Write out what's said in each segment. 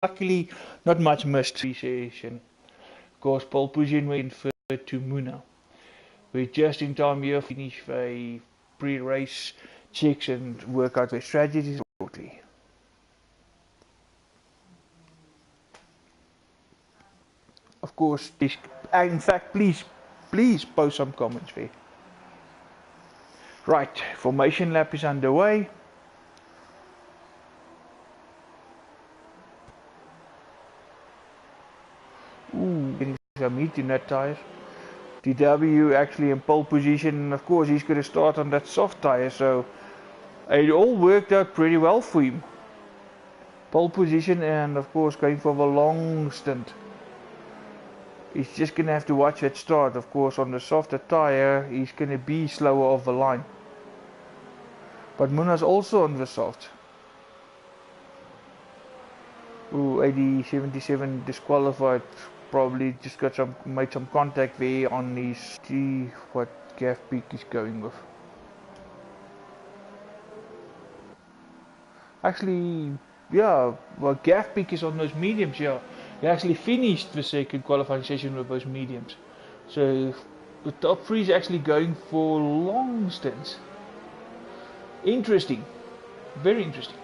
luckily not much missed session. Of course, pole position went further to Muna. We're just in time here to finish a pre-race checks and work out their strategies shortly. Of course, in fact, please post some comments there. Right, formation lap is underway. Ooh, getting some heat in that tire. TW actually in pole position, and of course he's going to start on that soft tire, so it all worked out pretty well for him. Pole position and of course going for a long stint. He's just going to have to watch that start. Of course on the softer tire he's going to be slower off the line. But Muna's also on the soft. Ooh, AD 77 disqualified. Probably just made some contact there on his. See what Gav Peak is going with. Actually, yeah, well, Gav Peak is on those mediums. Yeah, he actually finished the second qualifying session with those mediums. So the top three is actually going for long stints. Interesting, very interesting.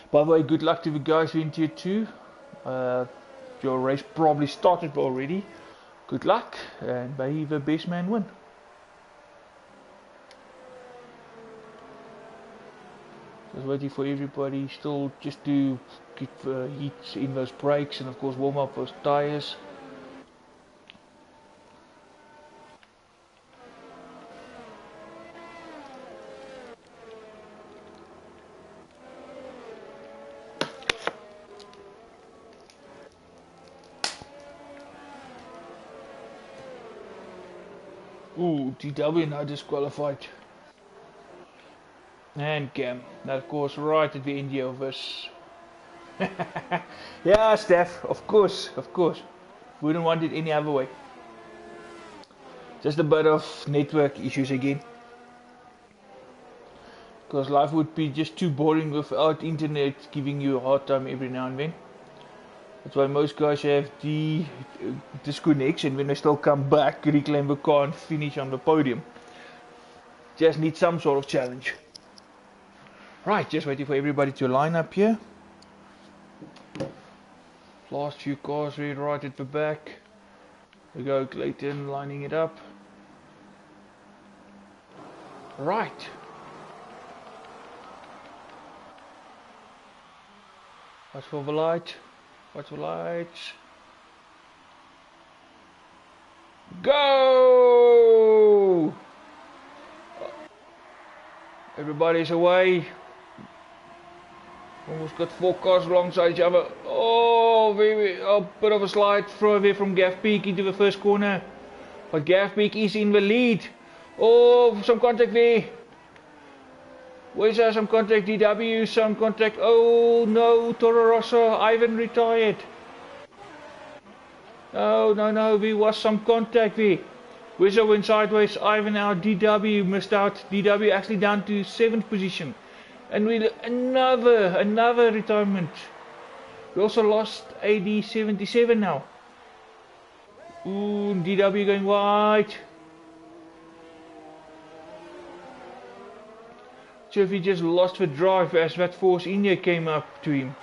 By the way, good luck to the guys in Tier 2. Your race probably started already. Good luck, and may the best man win. Just waiting for everybody still just to get heat in those brakes and of course warm up those tires. Ooh, TW now disqualified. And Cam, that of course right at the end of us. Yeah, Steph, of course. Wouldn't want it any other way. Just a bit of network issues again. Because life would be just too boring without internet giving you a hard time every now and then. That's why most guys have the disconnects, and when they still come back, reclaim the car and finish on the podium. Just need some sort of challenge. Right, just waiting for everybody to line up here. Last few cars right at the back. We go, Clayton lining it up. Right. Watch for the light. Watch the lights. Go! Everybody's away. Almost got 4 cars alongside each other. Oh, a bit of a slide throw away from Gav Peak into the first corner. But Gav Peak is in the lead. Oh, some contact there. Where's there some contact? DW, some contact. Oh no, Toro Rosso, Ivan retired. No, there was some contact there. Wizzo went sideways, Ivan out, DW missed out. DW actually down to 7th position. And we another retirement. We also lost AD 77 now. Ooh, DW going wide. So if he just lost the drive as that Force India came up to him.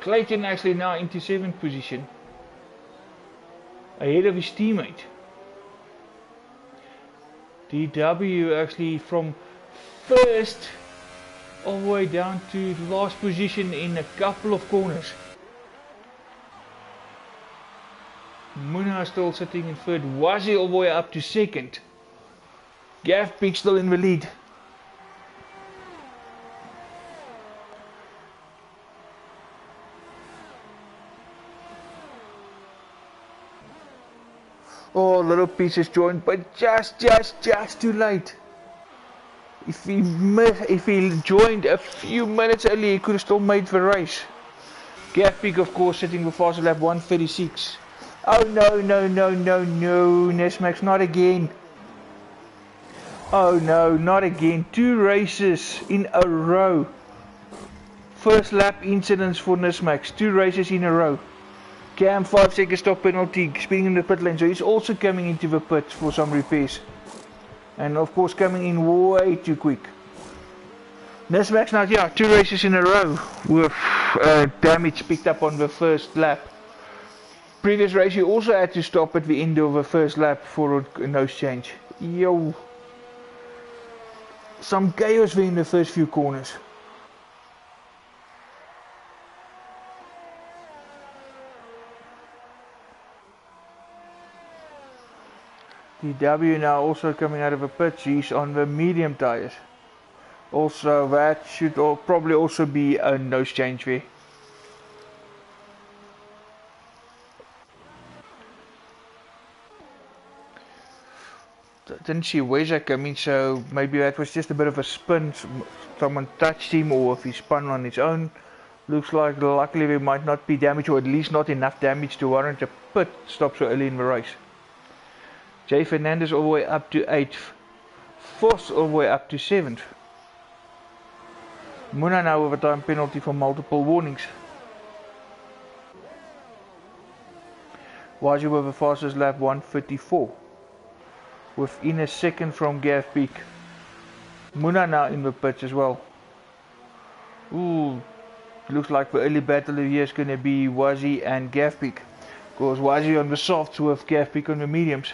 Clayton actually now into 7th position. Ahead of his teammate. DW actually from first all the way down to last position in a couple of corners. Muna still sitting in 3rd. Wazi all the way up to 2nd. Gav Peak still in the lead. Oh, little pieces joined, but just too late. If he joined a few minutes earlier, he could have still made the race. Gav Peak, of course, sitting with fast lap 136. Oh no, Nesmax, not again. Oh no, not again. 2 races in a row. First lap incidents for Nismax, 2 races in a row. Cam 5-second stop penalty, speeding in the pit lane, so he's also coming into the pit for some repairs. And of course coming in way too quick. Nismax now, yeah, 2 races in a row with damage picked up on the first lap. Previous race you also had to stop at the end of the first lap for a nose change. Yo, some chaos there in the first few corners. TW now also coming out of a pit, he's on the medium tyres. Also that should probably also be a nose change there. Didn't see Weza coming, so maybe that was just a bit of a spin. Someone touched him, or if he spun on his own. Looks like luckily there might not be damage, or at least not enough damage to warrant a pit stop so early in the race. Jay Fernandez all the way up to 8th. Voss all the way up to 7th. Muna now with a time penalty for multiple warnings. Waji with the fastest lap, 1:34. Within a second from Gav Peak. Muna now in the pits as well. Ooh, looks like the early battle of the year is going to be Wazi and Gav Peak. Of course, Wazi on the softs with Gav Peak on the mediums.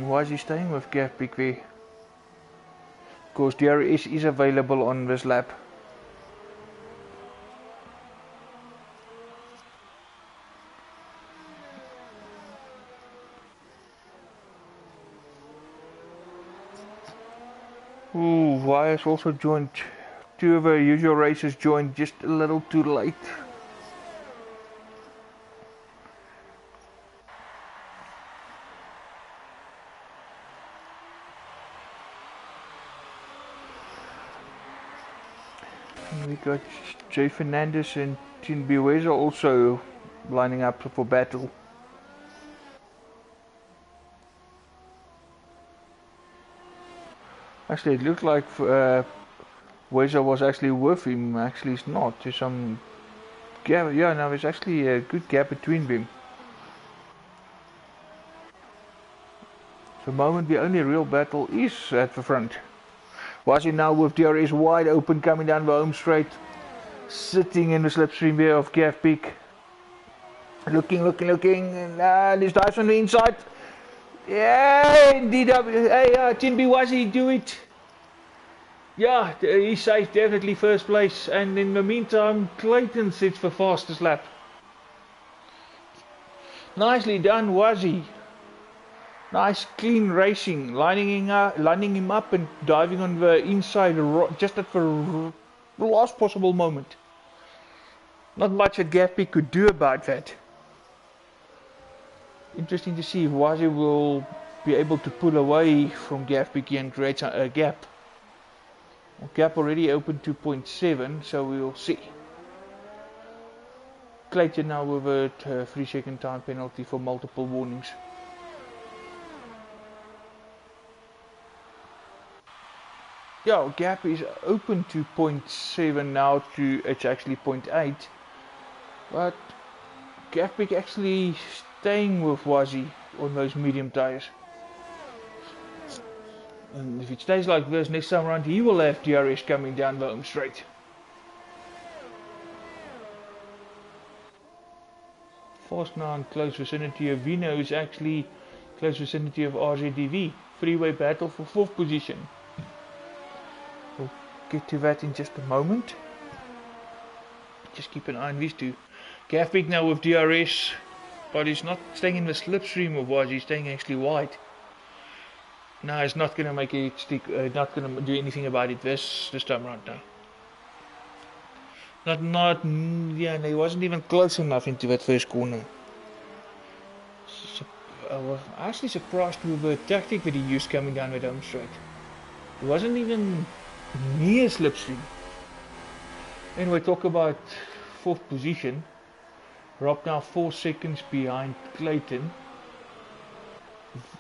Why is he staying with Gav Peak there? Of course, DRS is available on this lap. Ooh, Wires also joined. 2 of our usual racers joined just a little too late. We got Jay Fernandez and TnB F1 also lining up for battle. Actually, it looked like Weza was actually with him. Actually, it's not. There's some gap. Yeah, no, there's actually a good gap between them. For the moment, the only real battle is at the front. Wazi now with DRS wide open coming down the home straight. Sitting in the slipstream there of Gav Peak. Looking. And this dives on the inside. Yeah, indeed. Hey, TnB Wazi, do it. Yeah, he's safe, definitely first place. And in the meantime, Clayton sits for fastest lap. Nicely done, Wazi. Nice clean racing, lining him up and diving on the inside just at the last possible moment. Not much that Gav Peak could do about that. Interesting to see if Wazi will be able to pull away from Gav Peak and create a gap. Gap already opened to 0.7, so we will see. Clayton now with a 3-second time penalty for multiple warnings. Yeah, gap is open to 0.7 now to it's actually 0.8, but Gav Peak actually staying with Wazi on those medium tires. And if it stays like this next time around, he will have DRS coming down the home straight. Fast now in close vicinity of Vino is actually close vicinity of RZDV. Freeway battle for 4th position. We'll get to that in just a moment. Just keep an eye on these two. Gav Peak now with DRS, but he's not staying in the slipstream of Wazi, he's staying actually wide. No, it's not going to make it stick, not going to do anything about it this time around now. Yeah, he wasn't even close enough into that first corner. So, I was actually surprised with the tactic that he used coming down with home straight. It wasn't even near slipstream. Anyway, talk about 4th position. Rob now 4 seconds behind Clayton.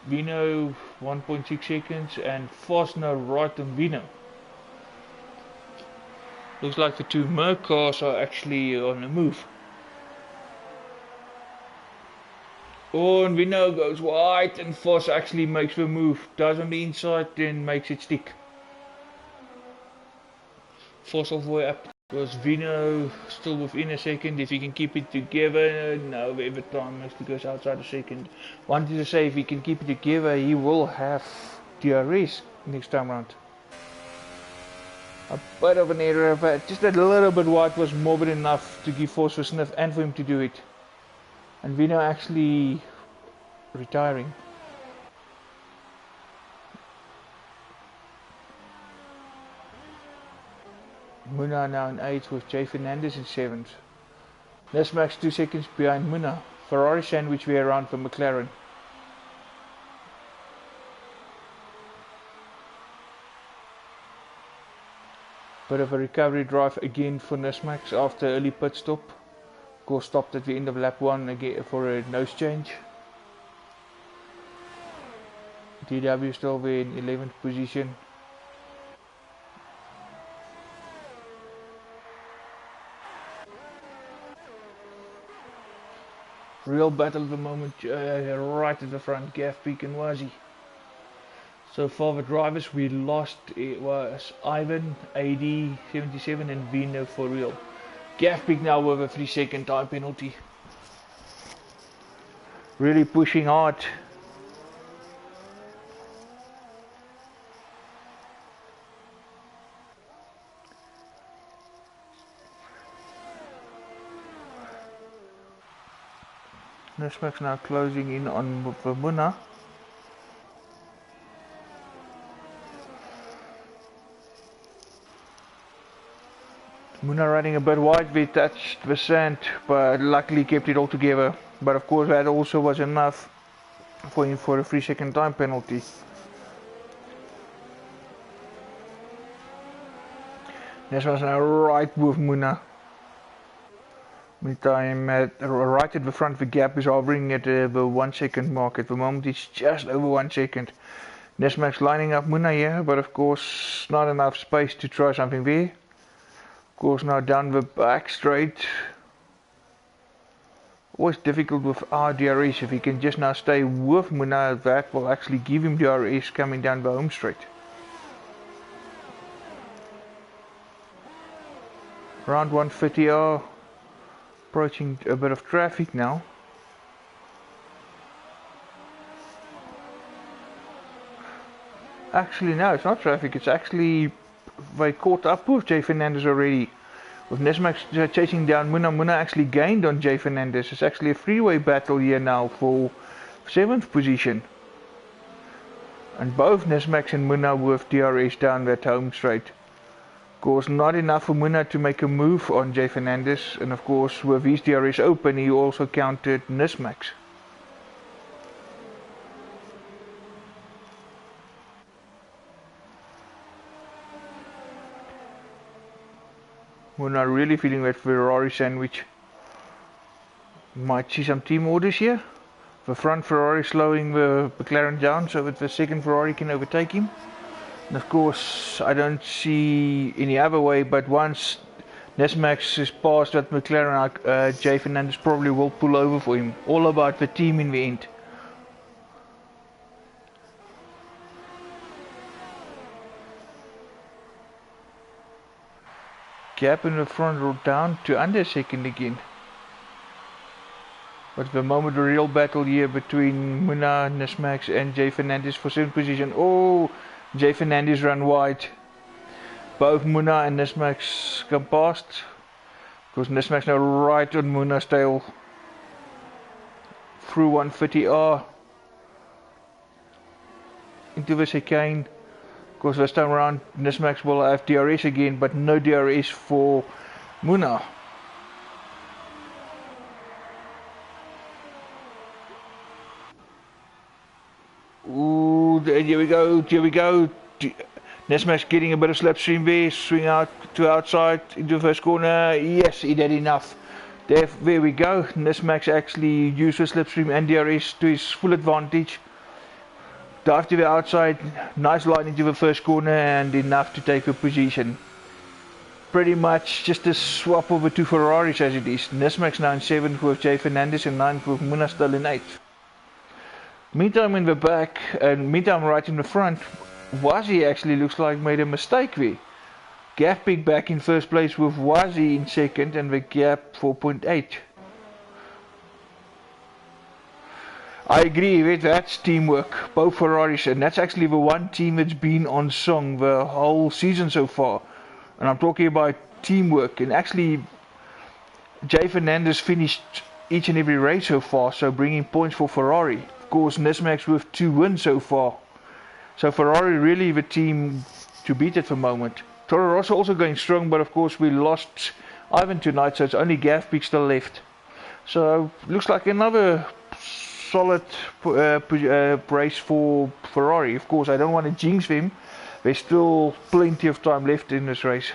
Vino 1.6 seconds and Foss now right on Vino. Looks like the two Merc cars are actually on the move. Oh, and Vino goes wide and Foss actually makes the move. Does on the inside, then makes it stick. Foss all the way up. Because Vino still within a second. If he can keep it together, no, every time actually goes outside a second. Wanted to say if he can keep it together, he will have DRS next time round. A bit of an error, but just a little bit wide was more than enough to give Foss a sniff and for him to do it. And Vino actually retiring. Muna now in 8th with Jay Fernandez in 7th. Nesmax 2 seconds behind Muna. Ferrari sandwich way around for McLaren. Bit of a recovery drive again for Nesmax after early pit stop. Of course stopped at the end of lap 1 again for a nose change. DW still there in 11th position. Real battle at the moment, right at the front, Gav, Peak and Wazi. So far the drivers we lost, it was Ivan, AD, 77 and Vino for real. Gav Peak now with a 3-second time penalty. Really pushing hard. Nesmax now closing in on Muna. Muna running a bit wide, we touched the sand, but luckily kept it all together. But of course that also was enough for him for a 3-second time penalty. Nesmax now right with Muna. Meantime, right at the front, the gap is hovering at the 1 second mark. At the moment, it's just over 1 second. Nesmax lining up Muna here, but of course, not enough space to try something there. Of course, now down the back straight. Always difficult with our DRS. If he can just now stay with Muna, that will actually give him DRS coming down the home straight. Round 130R. Approaching a bit of traffic now. Actually no, it's not traffic, it's actually they caught up with Jay Fernandez already. With Nesmax chasing down Muna, Muna actually gained on Jay Fernandez. It's actually a freeway battle here now for 7th position. And both Nesmax and Muna with DRS down that home straight. Of course, not enough for Muna to make a move on Jay Fernandez, and of course, with his DRS open, he also counted Nesmax. Muna really feeling that Ferrari sandwich. Might see some team orders here. The front Ferrari slowing the McLaren down so that the second Ferrari can overtake him. And of course, I don't see any other way, but once Nesmax is past that McLaren, Jay Fernandez probably will pull over for him. All about the team in the end. Gap in the front row down to under a second again. But at the moment, a real battle here between Muna, Nesmax and Jay Fernandez for 7th position. Oh! Jay Fernandez run wide. Both Muna and Nesmax come past. Because Nesmax now right on Muna's tail. Through 130R. Into the chicane. Of course this time around Nesmax will have DRS again, but no DRS for Muna. Ooh, here we go, here we go. Nesmax getting a bit of slipstream there, swing out to outside into the first corner. Yes, he did enough. There we go. Nismax actually used the slipstream and DRS to his full advantage. Dive to the outside, nice line into the first corner and enough to take a position. Pretty much just a swap over two Ferraris as it is. Nismax now in 7th with Jay Fernandez and 9th with Muna still in 8th. Meantime in the back and meantime right in the front, Wazi actually looks like made a mistake there. Gap pick back in first place with Wazi in 2nd and the gap 4.8. I agree with that's teamwork, both Ferraris, and that's actually the one team that's been on song the whole season so far. And I'm talking about teamwork, and actually Jay Fernandez finished each and every race so far, so bringing points for Ferrari. Of course Nismax with 2 wins so far. So Ferrari really the team to beat at the moment. Toro Rosso also going strong, but of course we lost Ivan tonight, so it's only Gavpik still left. So looks like another solid race for Ferrari. Of course I don't want to jinx them. There's still plenty of time left in this race.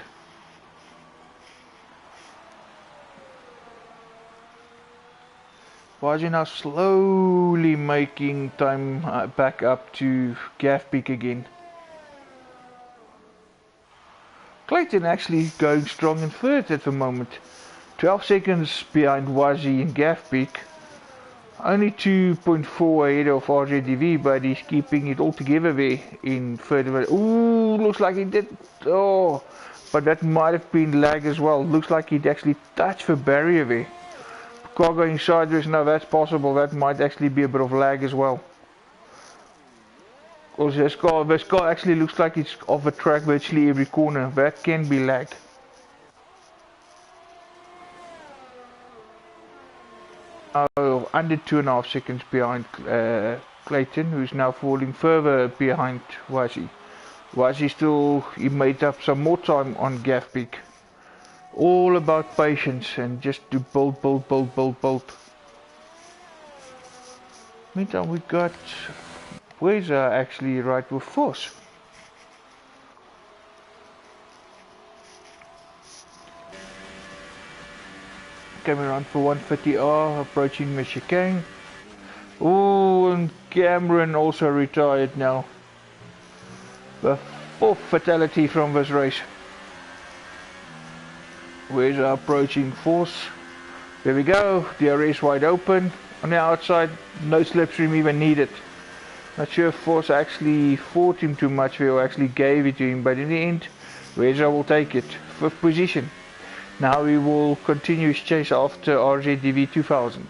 Wazi now slowly making time back up to Gavpik again. Clayton actually going strong in 3rd at the moment. 12 seconds behind Wazi in Gavpik. Only 2.4 ahead of RJDV, but he's keeping it all together there in 3rd. Ooh, looks like he did. Oh, but that might have been lag as well. Looks like he'd actually touched the barrier there. Car going sideways, now that's possible. That might actually be a bit of lag as well. Because this car actually looks like it's off the track virtually every corner. That can be lag. Under 2.5 seconds behind Clayton, who's now falling further behind Wazi. Wazi still, he made up some more time on Gavpik. All about patience and just to build. Meantime we got Weza actually right with Force. Coming around for 130R, approaching the chicane. Oh, and Cameron also retired now. The 4th fatality from this race. Weza approaching Force. There we go, DRS wide open. On the outside, no slipstream even needed. Not sure if Force actually fought him too much or actually gave it to him, but in the end, Weza will take it. 5th position. Now he will continue his chase after RJDV 2000.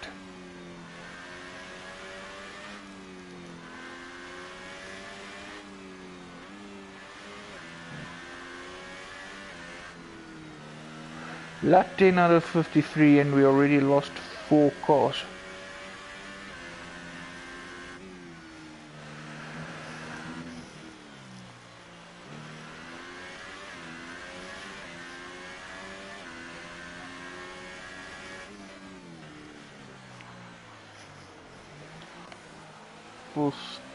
Lap 10 out of 53 and we already lost 4 cars. We're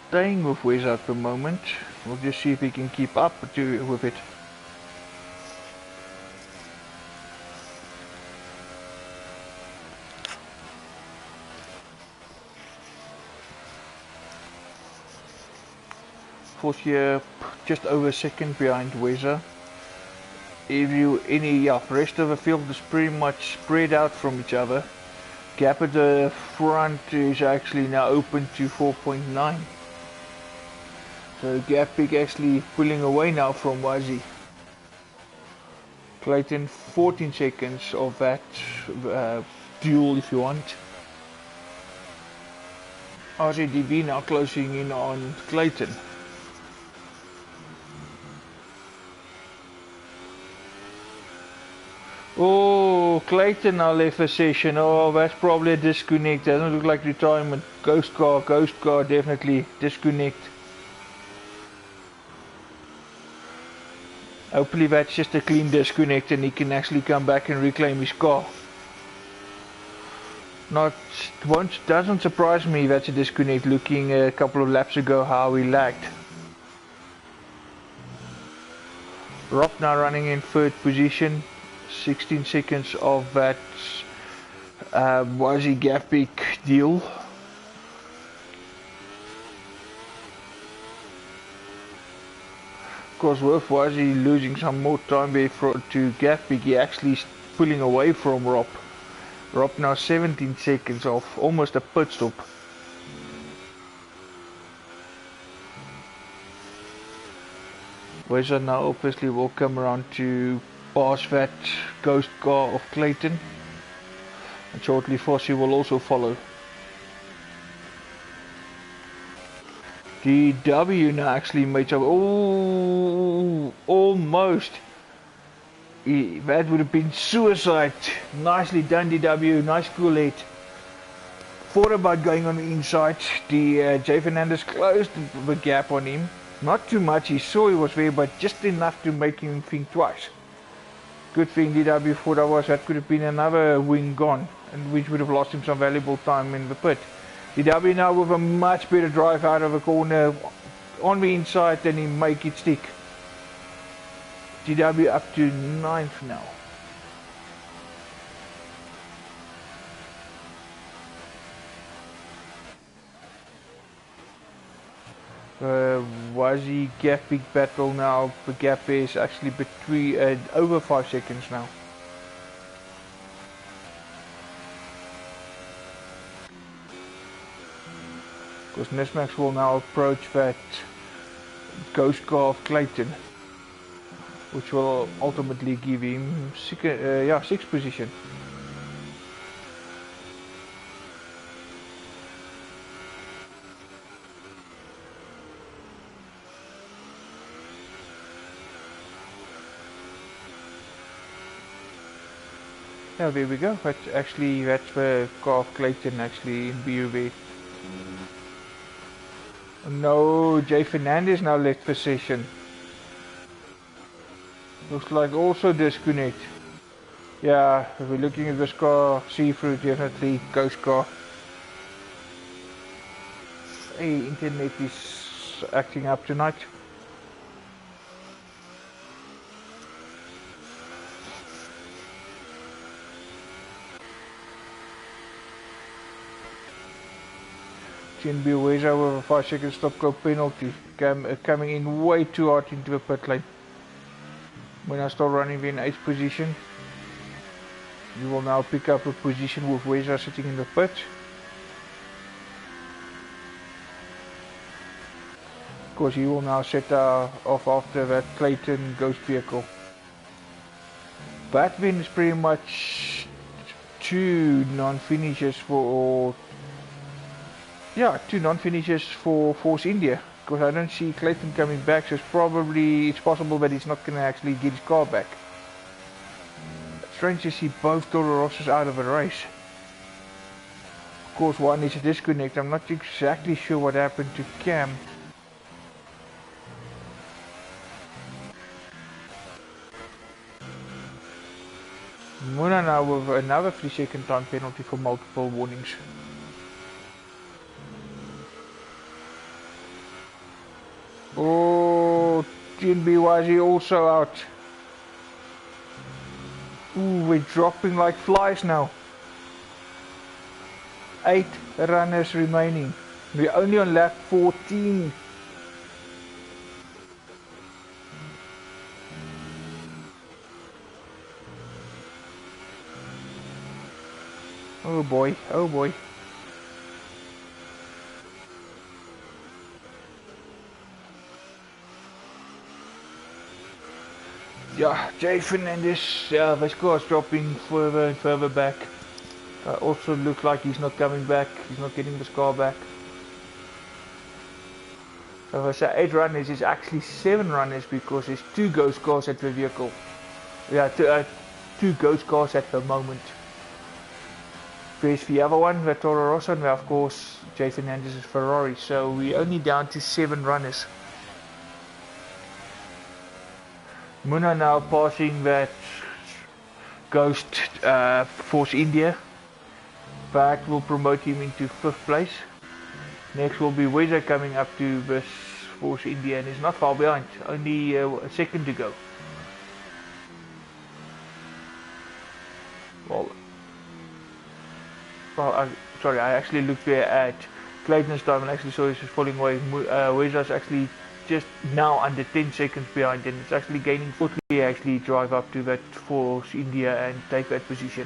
staying with Weza at the moment. We'll just see if we can keep up with it. Fourth here, just over a second behind Weza. Rest of the field is pretty much spread out from each other. Gap at the front is actually now open to 4.9. So Gavpik actually pulling away now from Wazi. Clayton 14 seconds of that duel if you want. RJDV now closing in on Clayton. Oh, Clayton now left the session. Oh, that's probably a disconnect. Doesn't look like retirement. Ghost car, definitely disconnect. Hopefully that's just a clean disconnect and he can actually come back and reclaim his car. Doesn't surprise me that's a disconnect, looking a couple of laps ago how he lagged. Rob now running in 3rd position. 16 seconds of that Wazi Gapik deal. Of course, with Wazi losing some more time there to Gapik, he actually is pulling away from Rob. Rob now 17 seconds off, almost a pit stop. Weza now obviously will come around to pass that ghost car of Clayton. And shortly Fossey will also follow. DW now actually made up. Oh, almost. That would have been suicide. Nicely done, DW. Nice cool hit. Thought about going on the inside. Jay Fernandez closed the gap on him. Not too much. He saw he was there, but just enough to make him think twice. Good thing DW thought that could have been another wing gone, and which would have lost him some valuable time in the pit. DW now with a much better drive out of the corner on the inside, and he make it stick. DW up to 9th now. Wazi Gapik battle now. The gap is actually between over 5 seconds now. Because Nesmax will now approach that ghost car of Clayton, which will ultimately give him 6th position. Yeah, there we go. That's the car of Clayton actually in BUV. No, Jay Fernandez now left position. Looks like also disconnect. Yeah, if we're looking at this car, see-through, definitely ghost car. Hey, internet is acting up tonight. TnB F1 with a 5-second stop go penalty, coming in way too hard into the pit lane. When I start running in 8th position, you will now pick up a position with Weza sitting in the pit. Of course, he will now set off after that Clayton ghost vehicle. That win is pretty much 2 non-finishes for. Yeah, 2 non-finishes for Force India, because I don't see Clayton coming back, so it's possible that he's not going to actually get his car back. It's strange to see both Toro Rossos out of the race. Of course, one is a disconnect. I'm not exactly sure what happened to Cam. Muna now with another 3-second time penalty for multiple warnings. Oh, TnB Wazi also out. Ooh, we're dropping like flies now. 8 runners remaining. We're only on lap 14. Oh boy, oh boy. Yeah, Jay Fernandez, yeah, the score is dropping further and further back. Also looks like he's not coming back, he's not getting the score back. So if I say 8 runners, it's actually 7 runners because there's 2 ghost cars at the vehicle. Yeah, 2 ghost cars at the moment. There's the other one, the Toro Rosso, and of course Jay Fernandez's Ferrari. So we're only down to 7 runners. Muna now passing that ghost Force India. That will promote him into 5th place. Next will be Weza coming up to this Force India, and he's not far behind, only a second to go. Well, well, sorry, I actually looked there at Clayton's time and actually saw he's falling away. Weza's actually just now under 10 seconds behind, and it's actually gaining 40. Actually drive up to that Force India and take that position.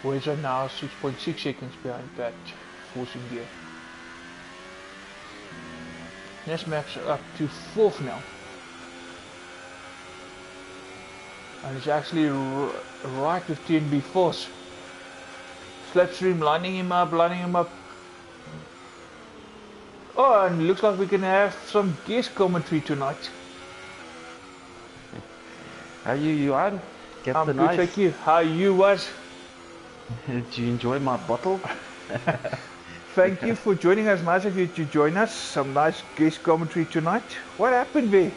Weza now 6.6 seconds behind that Force India. Nesmax up to 4th now. And it's actually right with TnB Force. Slipstream lining him up. Oh, and looks like we can have some guest commentary tonight. How you on? I'm good, thank you. How you was? Did you enjoy my bottle? Thank you for joining us. Nice of you to join us. Some nice guest commentary tonight. What happened there?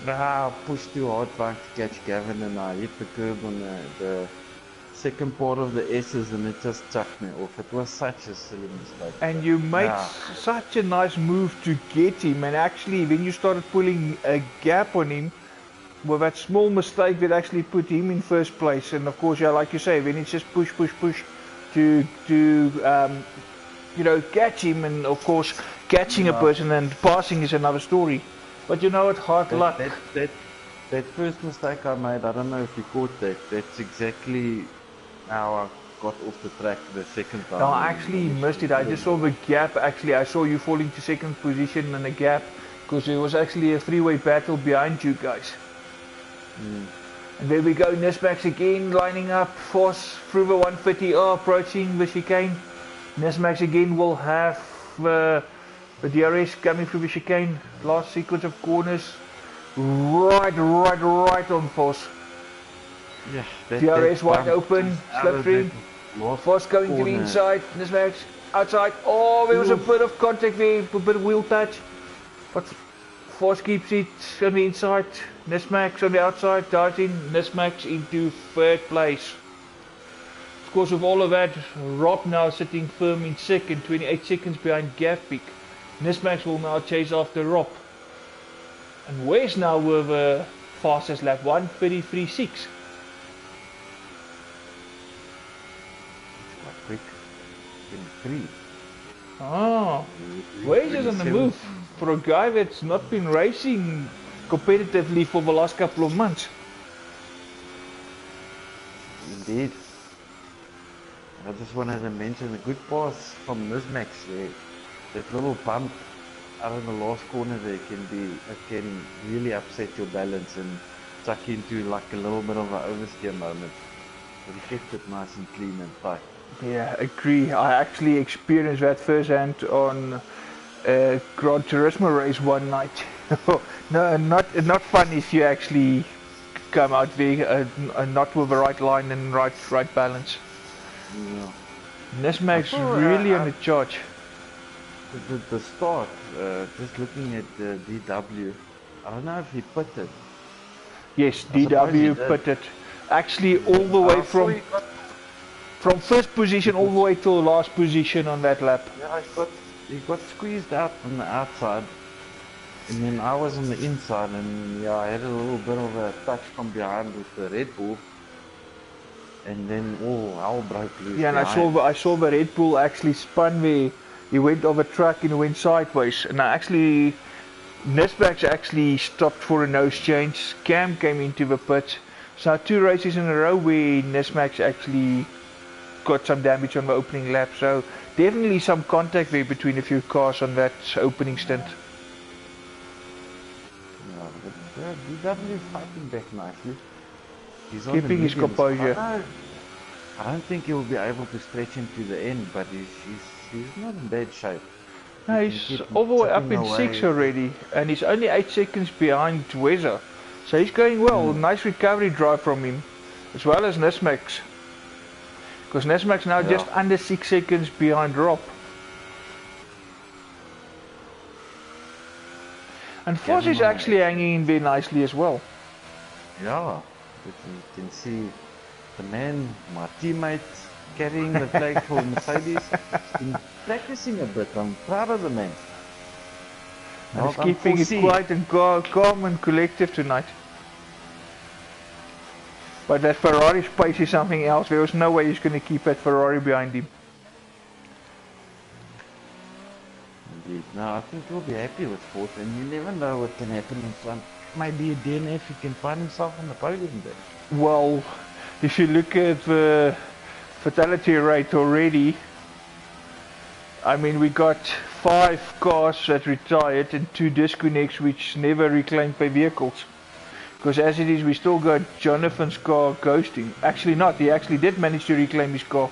I pushed too hard trying to catch Gavin and I hit the curb on the second part of the S's and it just chucked me off. It was such a silly mistake. And you made such a nice move to get him, and actually when you started pulling a gap on him, well, that small mistake that actually put him in first place. And of course, yeah, like you say, when it's just push to you know, catch him, and of course catching a person and passing is another story. But you know what, hard luck. That first mistake I made, I don't know if you caught that. That's exactly how I got off the track the second time. No, I actually missed it. I just saw the gap. Actually, I saw you fall into second position in a gap because there was actually a three-way battle behind you guys. And there we go, Nismax again lining up, Force through the 150, approaching the chicane. Nismax again will have the DRS coming through the chicane, last sequence of corners, right on Force. Yeah, DRS wide open, slipstream, Force going to the inside, Nismax outside. Oh, there was a bit of contact there, a bit of wheel touch, but Force keeps it on the inside. Nismax on the outside, dives in, Nismax into third place. Of course, with all of that, Rob now sitting firm in second, 28 seconds behind Gavpik. Nismax will now chase after Rob. And Wes now with the fastest lap, 1:33.6. Quite quick. 23. Ah, Wes is on the move for a guy that's not been racing competitively for the last couple of months. Indeed. I just wanted to mention a good pass from Nismax there. That little bump out of the last corner there can really upset your balance and chuck into like a little bit of an oversteer moment. But he kept it nice and clean and tight. Yeah, agree. I actually experienced that firsthand on Gran Turismo race one night. No, not fun if you actually come out there not with the right line and right balance. Yeah. Nismax really on the charge. The start, just looking at the DW, I don't know if he put it. Yes, DW put it. Actually, all the way from first position all the way to last position on that lap. Yeah, he got squeezed out from the outside, and then I was on the inside, and yeah, I had a little bit of a touch from behind with the Red Bull, and then hell broke loose. Yeah, and I saw the Red Bull actually spun there. He went over track and went sideways, and Nismax actually stopped for a nose change. Cam came into the pits. So 2 races in a row where Nismax actually got some damage on the opening lap. So definitely some contact there between a few cars on that opening stint. Yeah, but DW is fighting back nicely. He's keeping his composure. I don't think he will be able to stretch him to the end, but he's not in bad shape. No, he's all the way up in 6 already, and he's only 8 seconds behind Weza. So he's going well. Nice recovery drive from him, as well as Nismax. Because Nismax now just under 6 seconds behind Rob. And Foss is actually hanging in there nicely as well. Yeah, but you can see the man, my teammate, carrying the flag for Mercedes. He's been practicing a bit. I'm proud of the man. And he's keeping it quiet and calm and collective tonight. But that Ferrari space is something else. There was no way he's going to keep that Ferrari behind him. Indeed. No, I think we'll be happy with fourth, and you never know what can happen in front. Maybe a DNF, he can find himself on the podium there. Well, if you look at the fatality rate already, I mean, we got 5 cars that retired and 2 disconnects which never reclaimed their vehicles. Because as it is, we still got Jonathan's car ghosting. Actually not, he actually did manage to reclaim his car.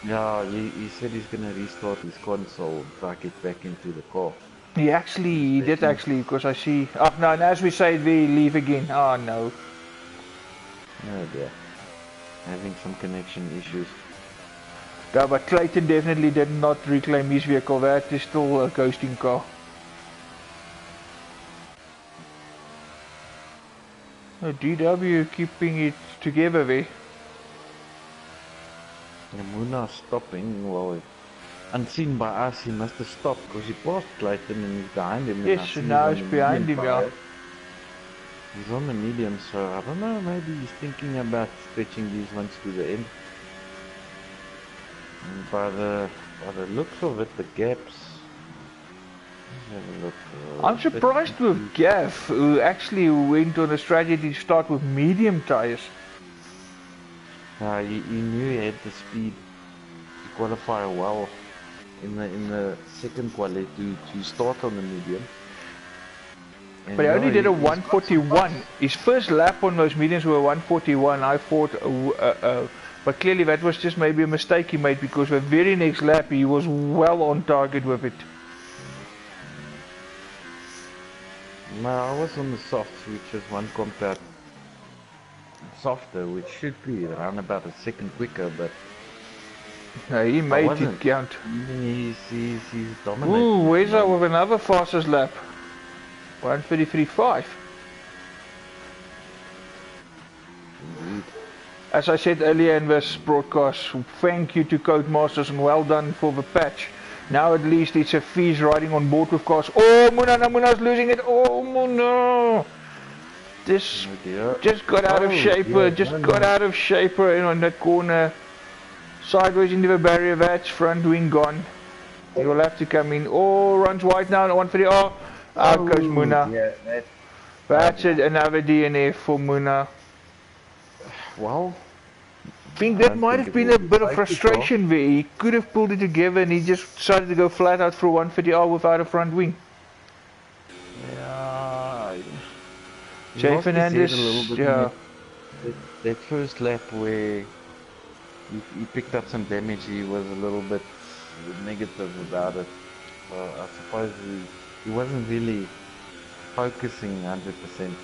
Yeah, he said he's going to restart his console and try to get back into the car. He did actually, because I see... Oh no, and as we say, they leave again. Oh no. Oh dear. Having some connection issues. Yeah, but Clayton definitely did not reclaim his vehicle. That is still a ghosting car. DW keeping it together there. Muna stopping, well, unseen by us, he must have stopped because he passed Clayton and he's behind him. Yes, and now he's behind him, yeah. He's on the medium, so I don't know, maybe he's thinking about stretching these ones to the end. And by the looks of it, the gaps... Let's have a look. I'm surprised with Gav, who actually went on a strategy to start with medium tires. He knew he had the speed to qualify well in the second quali to start on the medium. And but he only did a 141. His first lap on those mediums were 141. I thought, but clearly that was just maybe a mistake he made, because the very next lap he was well on target with it. No, I was on the softs, which is one compared softer, which should be around about a second quicker, but no, he made it count. He's dominating. Ooh, where's that with another fastest lap? 1:33.5. Indeed. As I said earlier in this broadcast, thank you to Codemasters and well done for the patch. Now at least it's a fees riding on board with cars. Oh, Muna's losing it. Oh, Muna. This just got out of shaper. Just got out of shaper on that corner. Sideways into the barrier. That's front wing gone. He will have to come in. Oh, runs wide now. 130. Oh, out goes Muna. Yeah, that's another DNF for Muna. Well, I think that might have been a bit of frustration there. He could have pulled it together and he just decided to go flat out for 130R without a front wing. Yeah. Jay Fernandez, yeah. That first lap where he picked up some damage, he was a little bit negative about it. I suppose he wasn't really focusing 100%.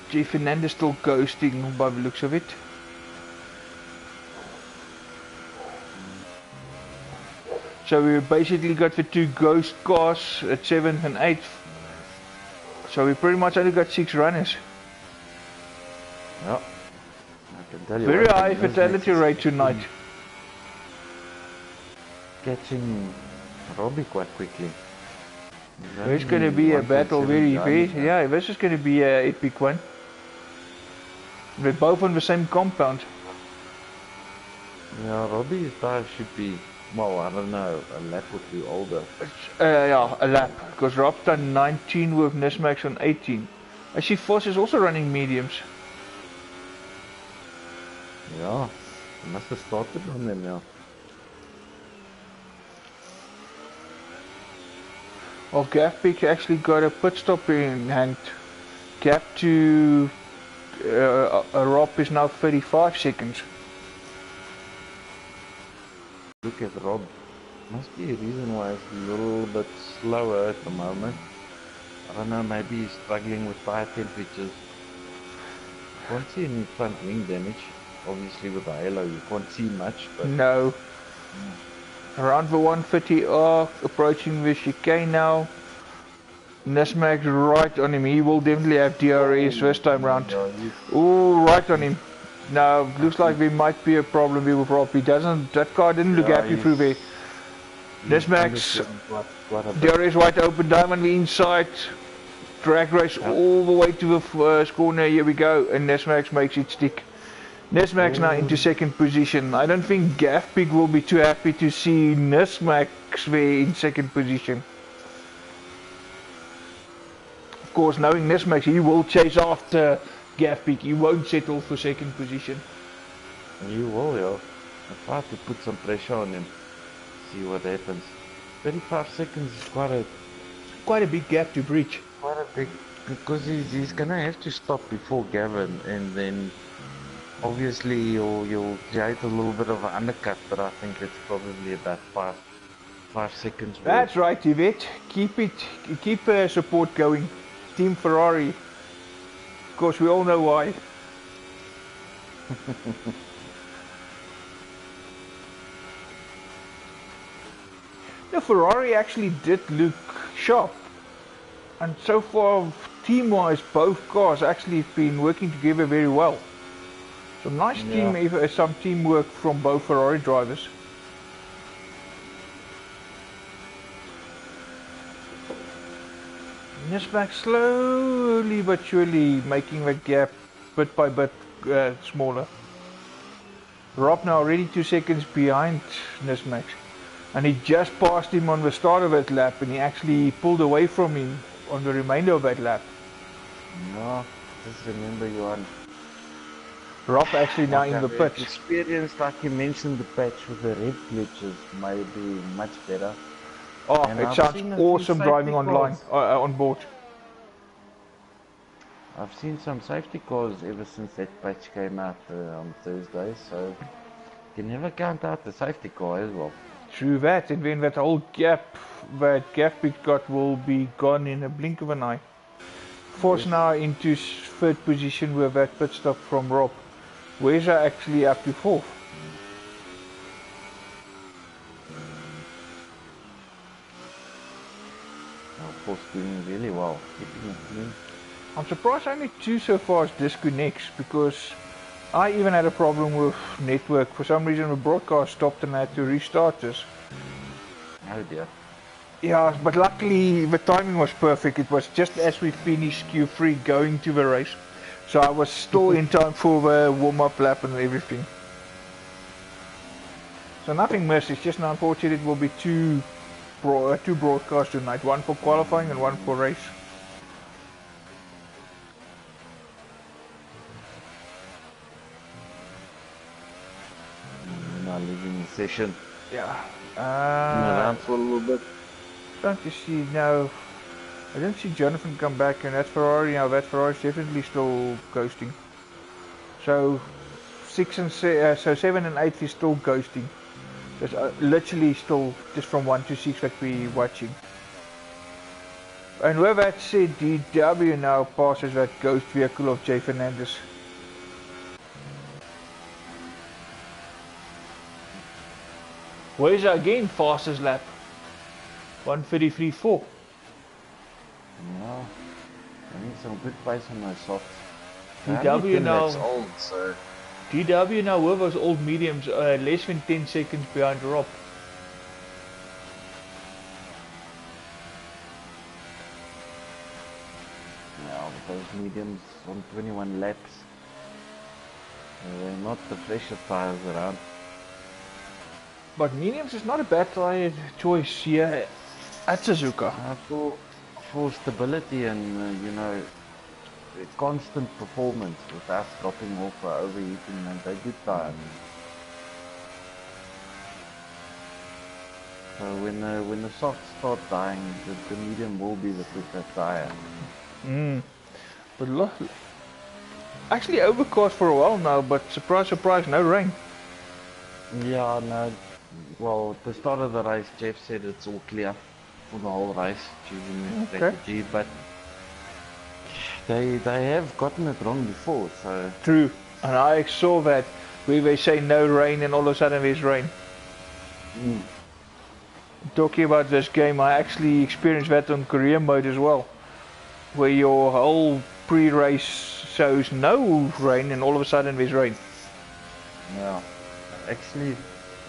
Jay Fernandez still ghosting by the looks of it. So we basically got the 2 ghost cars at 7th and 8th. So we pretty much only got 6 runners. Yeah. I can tell you very high fatality rate tonight. Catching Robbie quite quickly. There's going to be a battle very, yeah, this is going to be an epic one. We're both on the same compound. Yeah, Robbie's tires should be, well, I don't know, a lap or 2 older. Yeah, a lap, because Rob's done 19 with Nismax on 18. I see Foss is also running mediums. Yeah, he must have started on them now. Well, Gappick actually got a pit stop in hand. Gap to Rob is now 35 seconds. Look at Rob. Must be a reason why he's a little bit slower at the moment. I don't know, maybe he's struggling with tire temperatures. Can't see any front wing damage. Obviously with the halo you can't see much, but... No. Around the 130R, approaching the chicane now. Nesmac right on him. He will definitely have DRS first time round. Yeah, Oh, right on him. Now looks like there might be a problem with Rob. He doesn't. That car didn't look happy through there. Nesmac's quite a bit. DRS wide open. Diamond the inside. Drag race all the way to the first corner. Here we go. And Nesmax makes it stick. Nesmax now into second position. I don't think Gafpig will be too happy to see Nesmax there in second position. Of course, knowing Nesmax, he will chase after Gafpig. He won't settle for second position. You will, yeah. I try to put some pressure on him. See what happens. 35 seconds is Quite a big gap to breach. quite a big, because he's gonna have to stop before Gavin, and then obviously you'll create a little bit of an undercut, but I think it's probably about five seconds. That's right, Yvette. Keep support going. Team Ferrari. Of course, we all know why. The Ferrari actually did look sharp, and so far, team-wise, both cars actually have been working together very well. So nice some teamwork from both Ferrari drivers. Nisbach slowly but surely making that gap bit by bit smaller. Rob now already 2 seconds behind Nismax, and he just passed him on the start of that lap, and he actually pulled away from him on the remainder of that lap. No, just remember you on. Rob actually now in the pits. Experience, like you mentioned, the patch with the red glitches may be much better. Oh, and it sounds awesome driving online, on board. I've seen some safety cars ever since that patch came out on Thursday, so you can never count out the safety car as well. True that, and then that whole gap that Gafpig got will be gone in a blink of an eye. Force now into third position with that pit stop from Rob. Where's actually up to fourth? Of course, doing really well, keeping it clean. I'm surprised only 2 so far as disconnects, because I even had a problem with network. For some reason the broadcast stopped and I had to restart this. Oh dear. Yeah, but luckily the timing was perfect. It was just as we finished Q3 going to the race. So I was still in time for the warm-up lap and everything. So nothing missed, it's just unfortunate it will be two broadcasts tonight. One for qualifying and one for race. We're now leaving the session. Yeah. Around for a little bit. Trying to see now. I don't see Jonathan come back, and that Ferrari now. That Ferrari's definitely still ghosting. So 7 and 8 is still ghosting. So it's literally still just from 1 to 6 that we're watching. And with that said, DW now passes that ghost vehicle of Jay Fernandez. Where's again fastest lap? 1:33.4. No, I need some good pace on my softs. DW now. That's old, so. DW now with those old mediums, less than 10 seconds behind Rob. Yeah, but those mediums on 21 laps. They're not the freshest tires around. But mediums is not a bad tire choice here at Suzuka. For stability and, you know, constant performance without dropping off or overheating, and they're good tires. So when the softs start dying, the medium will be the quicker tire. But look, actually overcast for a while now, but surprise, surprise, no rain. Yeah, no. Well, at the start of the race, Jeff said it's all clear for the whole race, choosing the strategy, but they have gotten it wrong before, so. True, and I saw that where they say no rain and all of a sudden there's rain. Talking about this game, I actually experienced that on career mode as well. where your whole pre-race shows no rain and all of a sudden there's rain. Yeah. Actually,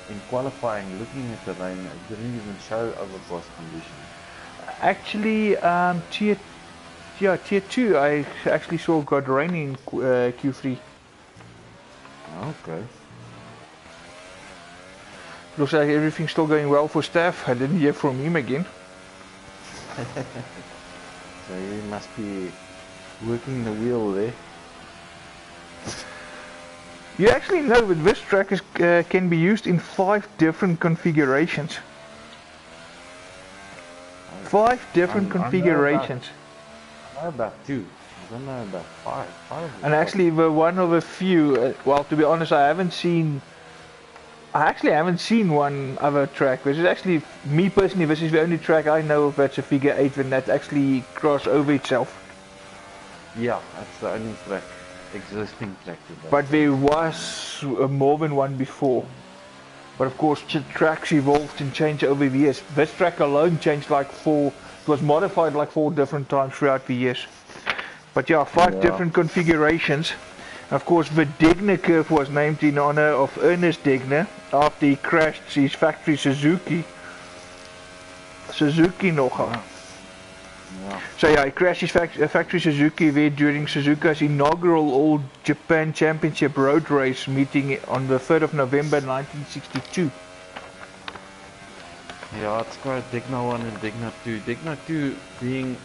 in qualifying, looking at the rain, it didn't even show overcast conditions. Actually, tier 2 I actually saw got rain in Q3. Okay. Looks like everything's still going well for Staff. I didn't hear from him again. So he must be working the wheel there. You actually know that this track can be used in 5 different configurations. 5 different configurations. I know about 2. I don't know about 5. 5 And actually we're one of a few, well, to be honest, I actually haven't seen one other track. This is actually, me personally, this is the only track I know of that's a figure 8 when that actually cross over itself. Yeah, that's the only track, existing track. But there was more than one before. But of course, tracks evolved and changed over the years. This track alone changed like 4, it was modified like 4 different times throughout the years. But yeah, 5 different configurations. Of course, the Degner curve was named in honor of Ernest Degner after he crashed his factory Suzuki nogal. Yeah. So yeah, he crashed his factory Suzuki there during Suzuka's inaugural All Japan Championship road race meeting on the 3rd of November 1962. Yeah, it's got Degner 1 and Degner 2. Degner 2 being,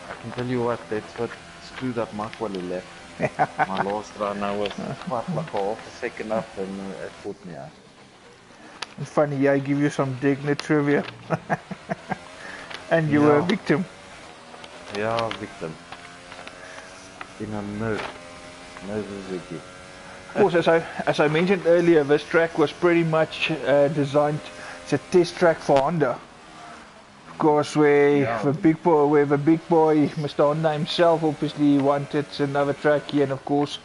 I can tell you what, that's what screwed up my quality left. My last run I was quite like half a second up and it put me out. Funny, I give you some Degner trivia. And you were a victim. Yeah, victim. In a no Suzuki. Of course, as I mentioned earlier, this track was pretty much designed as a test track for Honda. Of course, where the big boy, Mr. Honda himself, obviously wanted another track here, and of course,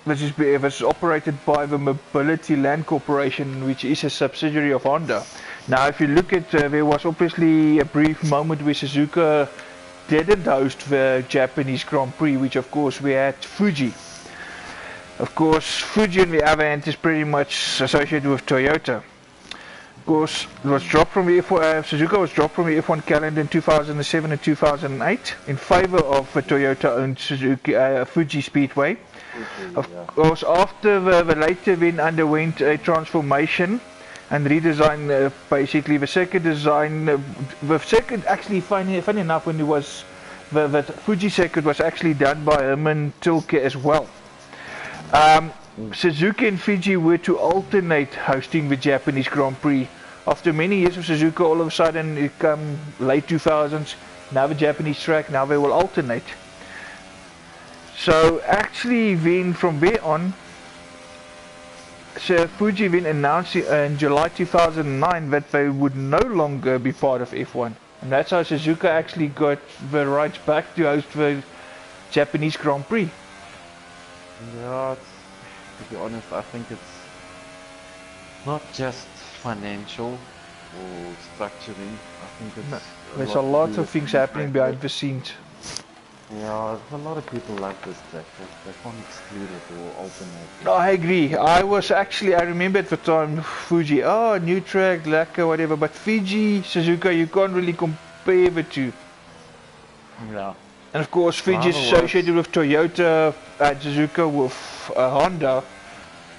this is operated by the Mobility Land Corporation, which is a subsidiary of Honda. Now, if you look at, there was obviously a brief moment where Suzuka didn't host the Japanese Grand Prix, which of course we had Fuji. Of course, Fuji on the other hand is pretty much associated with Toyota. Of course, it was dropped from the F1, Suzuka was dropped from the F1 calendar in 2007 and 2008 in favor of the Toyota-owned Fuji Speedway. Of course, after the later then underwent a transformation and redesign, basically the circuit design, the circuit actually, funny enough, when it was, the Fuji circuit was actually done by Herman Tilke as well. Suzuki and Fuji were to alternate hosting the Japanese Grand Prix. After many years of Suzuka, all of a sudden, it come late 2000s, now the Japanese track, now they will alternate. So actually then from there on, Fuji then announced in July 2009 that they would no longer be part of F1. And that's how Suzuka actually got the rights back to host the Japanese Grand Prix. Yeah, to be honest, I think it's not just financial or structuring. I think it's there's a lot of things happening behind the scenes. Yeah, a lot of people like this track. They can't exclude it or alternate. No, I agree. I remember at the time, Fuji, new track, lacquer, whatever, but Fuji, Suzuka, you can't really compare the two. Yeah. And of course, Fuji is associated with Toyota and Suzuka with Honda.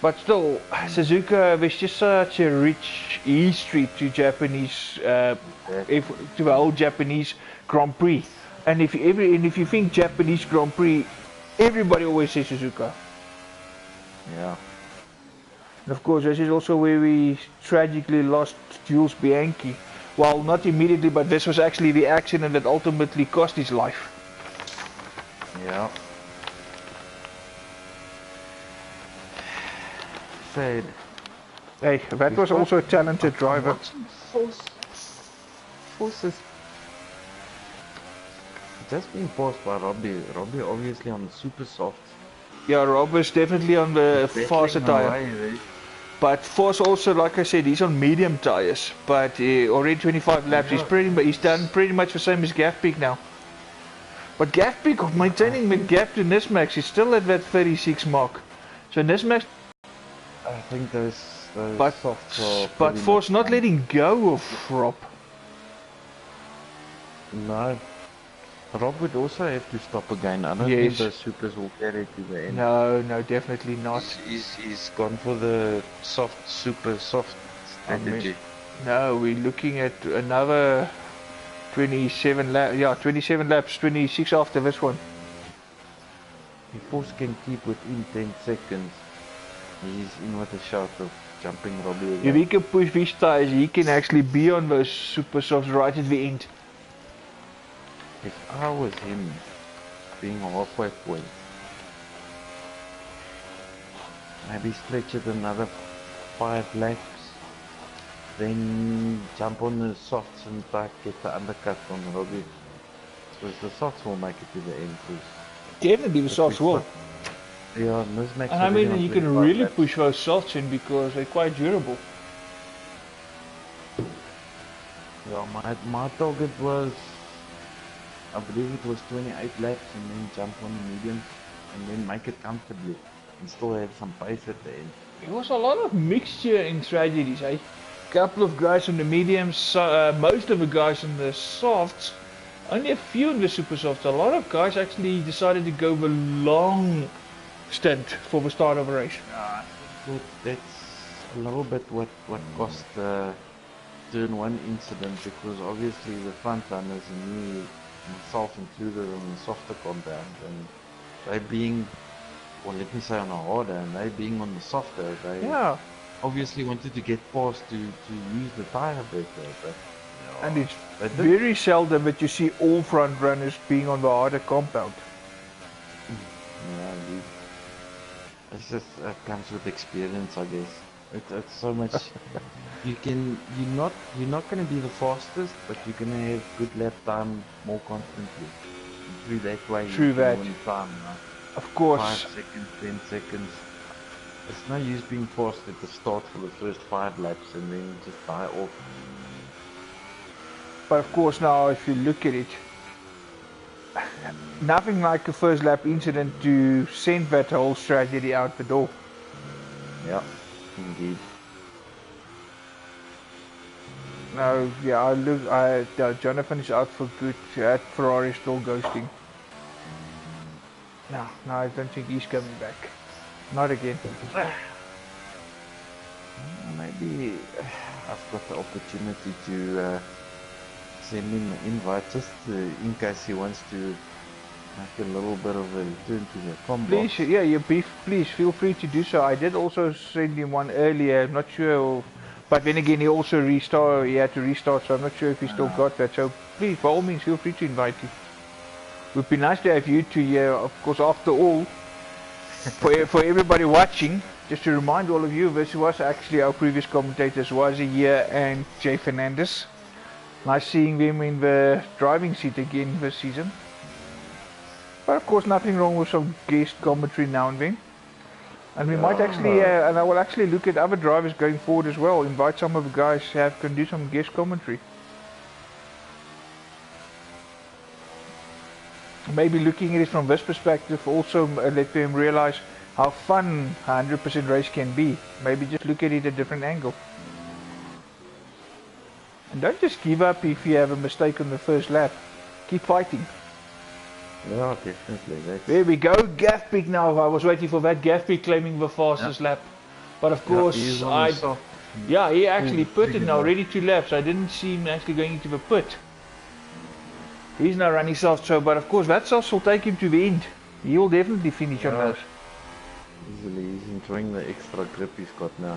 But still, Suzuka, there's just such a rich history to Japanese, to the whole Japanese Grand Prix. And if you think Japanese Grand Prix, everybody always says Suzuka. Yeah. And of course, this is also where we tragically lost Jules Bianchi. Well, not immediately, but this was actually the accident that ultimately cost his life. Yeah. Sad. Hey, that was also a talented driver. Forces. That's been passed by Robbie. Robbie obviously on the super soft. Yeah, Rob is definitely on the faster tire. But Force also, like I said, he's on medium tires, but already 25 laps. He's done pretty much the same as Gafpeak now. But Gafpeak maintaining the gap to Nismax is still at that 36 mark. So Nismax, I think those but softs are but pretty Force much not letting go of Rob. No. Rob would also have to stop again. I don't Yes. think those supers will carry to the end. No, definitely not. He's gone for the super soft strategy. No, we're looking at another 27 laps. Yeah, 27 laps, 26 after this one. If Force can keep within 10 seconds, he's in with a shout of jumping Robbie again. If he can push these tires, he can actually be on those super softs right at the end. If I was him, being halfway point, maybe stretch it another 5 laps, then jump on the softs and try to get the undercut on Robbie. Because the softs will make it to the end. Definitely the softs will. Yeah, Nismax. And I mean, you can really push those softs in because they're quite durable. Yeah, my target was, I believe it was 28 laps and then jump on the mediums and then make it comfortably and still have some pace at the end. There was a lot of mixture in strategies, eh? Couple of guys on the mediums, most of the guys on the softs, only a few in the super softs. A lot of guys actually decided to go the long stint for the start of a race. That's a little bit what cost the turn 1 incident, because obviously the front runners and me, myself included, on the softer compound, and they being, or let me say on a harder, and they being on the softer, they obviously wanted to get past to use the tire better. But and it's very seldom that you see all front runners being on the harder compound. Yeah, indeed. It's just comes with experience, I guess. It's so much. You're not gonna be the fastest, but you're gonna have good lap time more constantly. And through that way, you can win time. Of course. 5 seconds, 10 seconds. It's no use being fast at the start for the first 5 laps and then just die off. But of course, now if you look at it, nothing like a first lap incident to send that whole strategy out the door. Yeah, indeed. No, yeah, Jonathan is out for good. At Ferrari still ghosting. No, I don't think he's coming back. Not again. Maybe I've got the opportunity to send him an invite just in case he wants to make a little bit of a return to the combat. Please, yeah, please feel free to do so. I did also send him one earlier. I'm not sure, but then again, he had to restart, so I'm not sure if he still got that. So please, by all means, feel free to invite him. It would be nice to have you two here. Of course, after all, for everybody watching, just to remind all of you, this was actually our previous commentators, Wazi here and Jay Fernandez. Nice seeing them in the driving seat again this season. But of course, nothing wrong with some guest commentary now and then. And we might actually, and I will actually look at other drivers going forward as well. Invite some of the guys who can do some guest commentary. Maybe looking at it from this perspective, also let them realize how fun a 100% race can be. Maybe just look at it at a different angle. And don't just give up if you have a mistake on the first lap. Keep fighting. Yeah, definitely. There we go, Gafpeak now. I was waiting for that Gafpeak claiming the fastest lap. But of course, he actually pitted now, already 2 laps. I didn't see him actually going into the pit. He's now running soft, so, but of course that soft will take him to the end. He will definitely finish on those. Easily, he's enjoying the extra grip he's got now.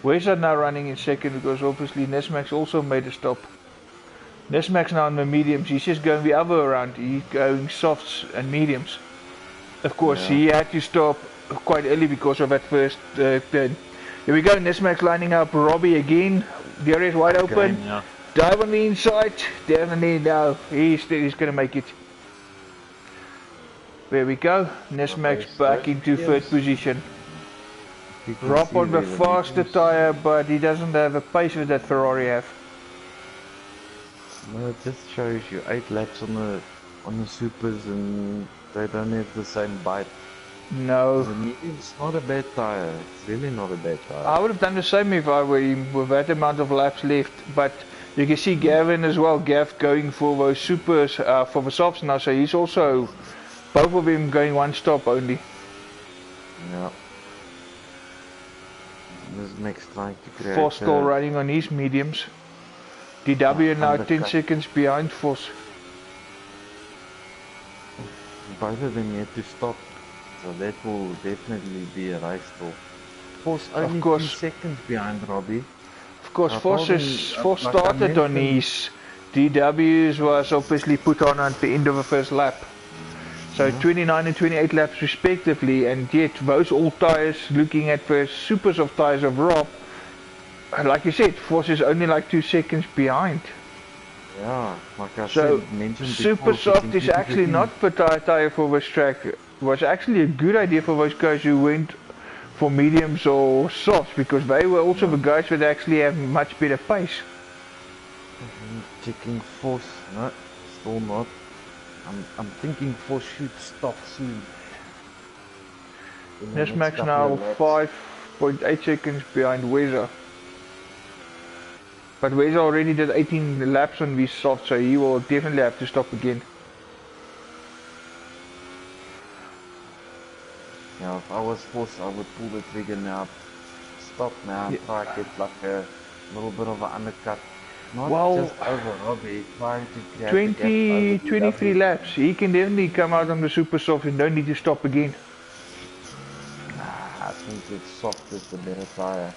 Where's that now running in second, because obviously Nismax also made a stop. Nismax now on the mediums, he's just going the other way around. He's going softs and mediums. Of course, he had to stop quite early because of that first turn. Here we go, Nismax lining up Robbie again. The area is wide open. Dive on the inside, definitely now, he's going to make it. There we go, Nismax back into third position. You can Rob see on the where the faster mediums. tire, but he doesn't have a pace that Ferrari have. No, it just shows you 8 laps on the supers, and they don't have the same bite. No. The medium's not a bad tire. It's really not a bad tire. I would have done the same if I were him with that amount of laps left, but you can see Gavin as well, Gav going for those supers for the softs now, so he's also, both of them going one stop only. Yeah. This makes trying to create Foss still running on his mediums. DW now 10 undercut. seconds behind Foss. Both of them had to stop, so that will definitely be a race stall. Force only 2 course. seconds behind Robbie. Of course, I Foss told him, like I started on mentioned- his DWs, was obviously put on at the end of the first lap. So 29 and 28 laps respectively, and yet those all tyres, looking at the supers of tyres of Rob, like you said, Foss is only like 2 seconds behind. Yeah, like I So said, mentioned super before, soft is actually not the tyre for this track. It was actually a good idea for those guys who went for mediums or softs, because they were also the guys that actually have much better pace. Checking Force, no, still not. I'm thinking Force should stop soon. In the This next Max couple now of laps. 5.8 seconds behind Wezer. But Wezer already did 18 laps on these softs, so he will definitely have to stop again. Yeah, if I was Force, I would pull the trigger now. Stop now, Yeah. try to get like a little bit of an undercut. Not Well, just over Robbie, trying to create 20, a gap over 23 DW. laps. He can definitely come out on the super soft and don't need to stop again. I think it's soft is the better tire.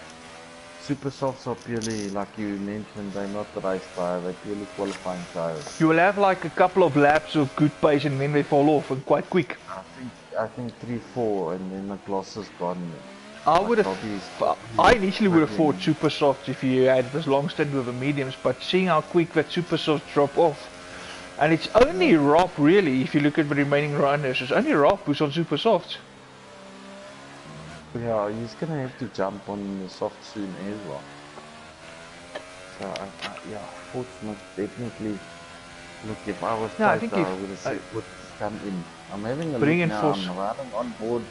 Super softs are purely, like you mentioned, they're not the race tire, they're purely qualifying tires. You will have like a couple of laps of good pace and then they fall off and quite quick. I think 3-4 and then the gloss is gone. I Like would have, Robbie's I initially would have thought fucking- super softs if you had this long stint with the mediums, but seeing how quick that super softs drop off, and it's only Rob really, if you look at the remaining runners, it's only Rob who's on super softs. Yeah, he's gonna have to jump on the soft soon as well. So yeah, Force must definitely look. If I was No, I Toyota, think I if- would have said, "Put come in." I'm having a Bring look in now. Force. I'm running on board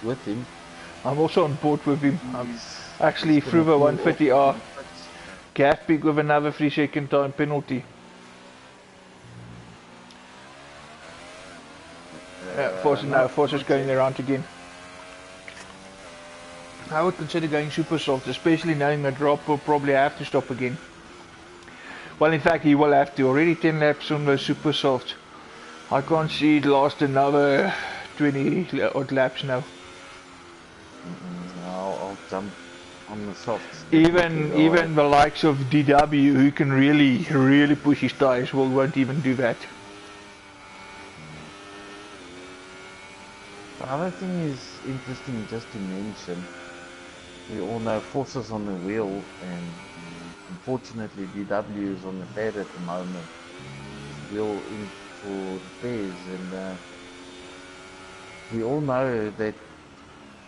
with him. I'm also on board with him. He's- Actually he's through gonna the pull 150R. off the pits. Gas peak with another 3-second time penalty. Force is going around again. I would consider going super soft, especially knowing that Rob will probably have to stop again. Well, in fact, he will have to. Already 10 laps on the super soft. I can't see it last another 20 odd laps now. I'll jump on the softs. Even the likes of DW, who can really push his tires, won't even do that. The other thing is interesting just to mention. We all know Forces on the wheel, and unfortunately DW is on the pad at the moment. Wheel in for repairs, and we all know that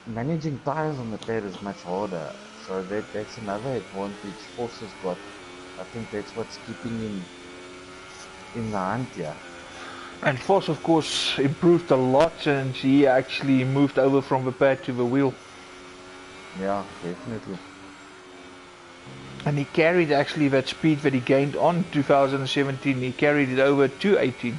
managing tires on the pad is much harder. So that's another advantage Forces got. I think that's what's keeping him in the hunt here. And Voss, of course, improved a lot since he actually moved over from the pad to the wheel. Yeah, definitely. And he carried actually that speed that he gained on 2017, he carried it over to 18.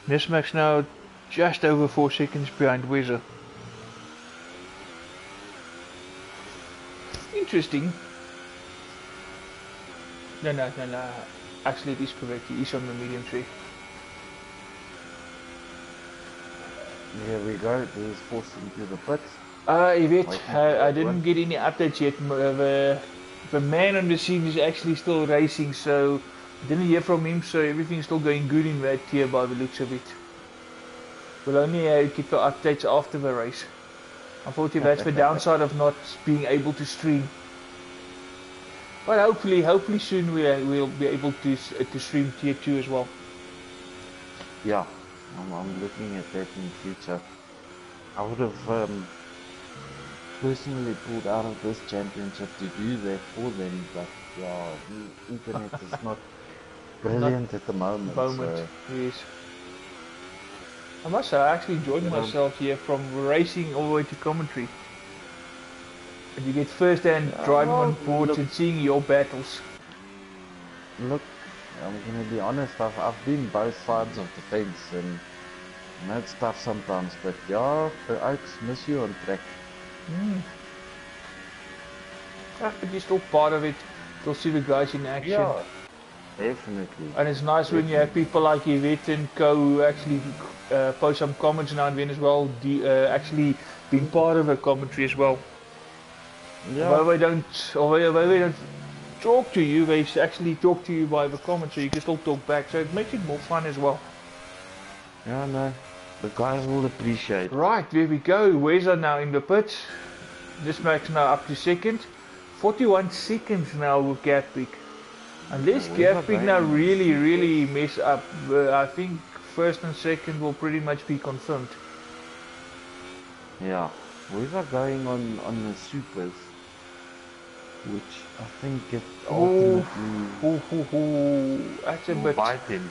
Nismax now just over 4 seconds behind Wezer. Interesting. No. Actually, it is correct. He is on the medium tree. Here we go. There's Force into the pits. Yvette, I didn't get any updates yet. The man on the scene is actually still racing, so I didn't hear from him, so everything's still going good in that tier by the looks of it. We'll only get the updates after the race. Unfortunately, that's the downside of not being able to stream. But hopefully soon we'll be able to stream tier 2 as well. Yeah, I'm looking at that in future. I would have personally pulled out of this championship to do that for them, but yeah, the internet is not Not brilliant at the moment, moment, so yes. I must say, I actually enjoyed you know, myself here from racing all the way to commentary. And you get first hand yeah, driving on well, boards and seeing your battles. look, I'm gonna be honest, I've been both sides of the fence, and I know it's tough sometimes, but yeah, the Oaks miss you on track. Mm. Yeah, but you're still part of it. You'll see the guys in action. Yeah, definitely, And it's nice when you have definitely. people like Yvette and Co who actually post some comments now and then as well, actually being part of a commentary as well. Yeah, Although they don't talk to you, they actually talk to you by the comments, so you can still talk back. So it makes it more fun as well. yeah, no, the guys will appreciate. Right, there we go. Wezer now in the pits. This makes now up to second. 41 seconds now with Gatpick. Unless Where's the Gatpick now going? really Supers. mess up, I think first and second will pretty much be confirmed. Yeah, where's the going on the supers, which I think it Oh, ultimately that's a will bit. bite him.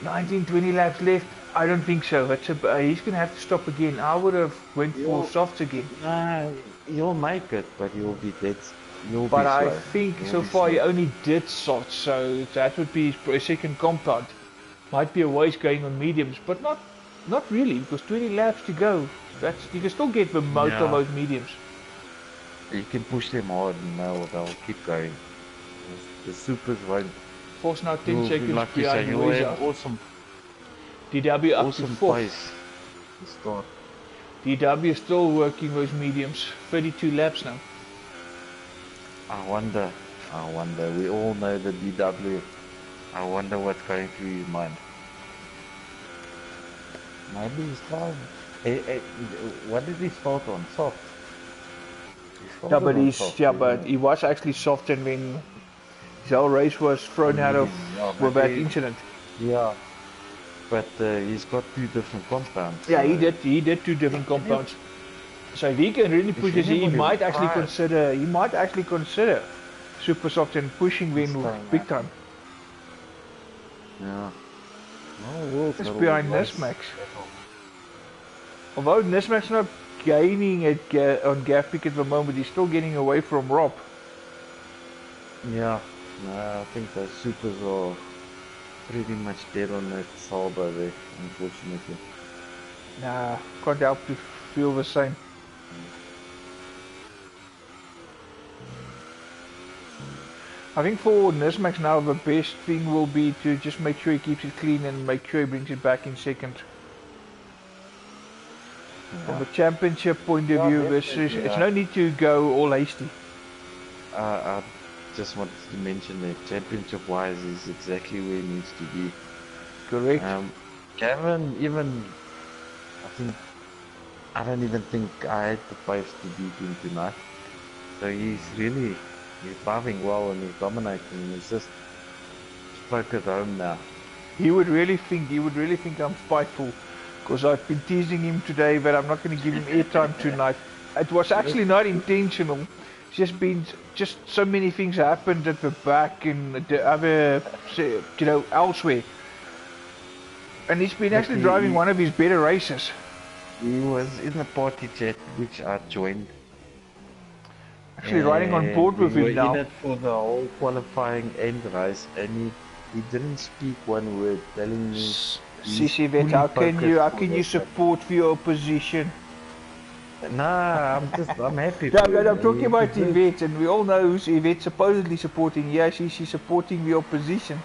19, 20 laps left. I don't think so. He's gonna have to stop again. I would have went for You'll, softs again. you'll make it, but you'll be dead. You'll But be I slow. think You'll so be far he slow. only did softs, so that would be a second compound. Might be a waste going on mediums, but not really, because 20 laps to go. You can still get the most of Yeah, those mediums. you can push them hard and they'll keep going. The supers won't. Force now 10 You'll, seconds like you say, behind you'll have Weza. awesome, DW up to awesome 4th. pace to start. DW is still working those mediums. 32 laps now. I wonder. We all know the DW. I wonder what's going through his mind. Maybe he's trying. What did he start on? Soft. He started on soft. But he was actually softened when his whole race was thrown On out of medium. Yeah, with that maybe. incident. Yeah, but he's got two different compounds. Yeah, he So did. He did two different compounds. So if he can really push if this, he anybody might will actually try it, consider. He might actually consider super soft and pushing he's Win staying big out. time. Yeah. No, world's Just got behind always Nismax. Although Nismax not gaining on Gafpick at the moment, he's still getting away from Rob. Yeah. No, I think the supers are pretty much dead on that Salba there, unfortunately. Nah, can't help to feel the same. I think for Nismax now the best thing will be to just make sure he keeps it clean and make sure he brings it back in second. From Yeah. a championship point of Yeah, view, definitely. it's no need to go all hasty. I just wanted to mention that championship-wise is exactly where it needs to be. Correct. Gavin, I don't even think I had the pace to beat him tonight. So he's driving well and he's dominating. He's just spoke at home now. He would really think I'm spiteful, because I've been teasing him today that I'm not going to give him airtime tonight. It was actually not intentional. It's just so many things happened at the back and the other, elsewhere. And he's been Look, actually driving one of his better races. he was in the party chat which I joined. Actually riding on board We with were him now. in it for the whole qualifying and race, and he didn't speak one word, telling me CC Vet, how can you support for your opposition? Nah, I'm happy Yeah, for him. I'm talking about He did. Yvette, and we all know who's Yvette supposedly supporting. Yeah, she's supporting the opposition.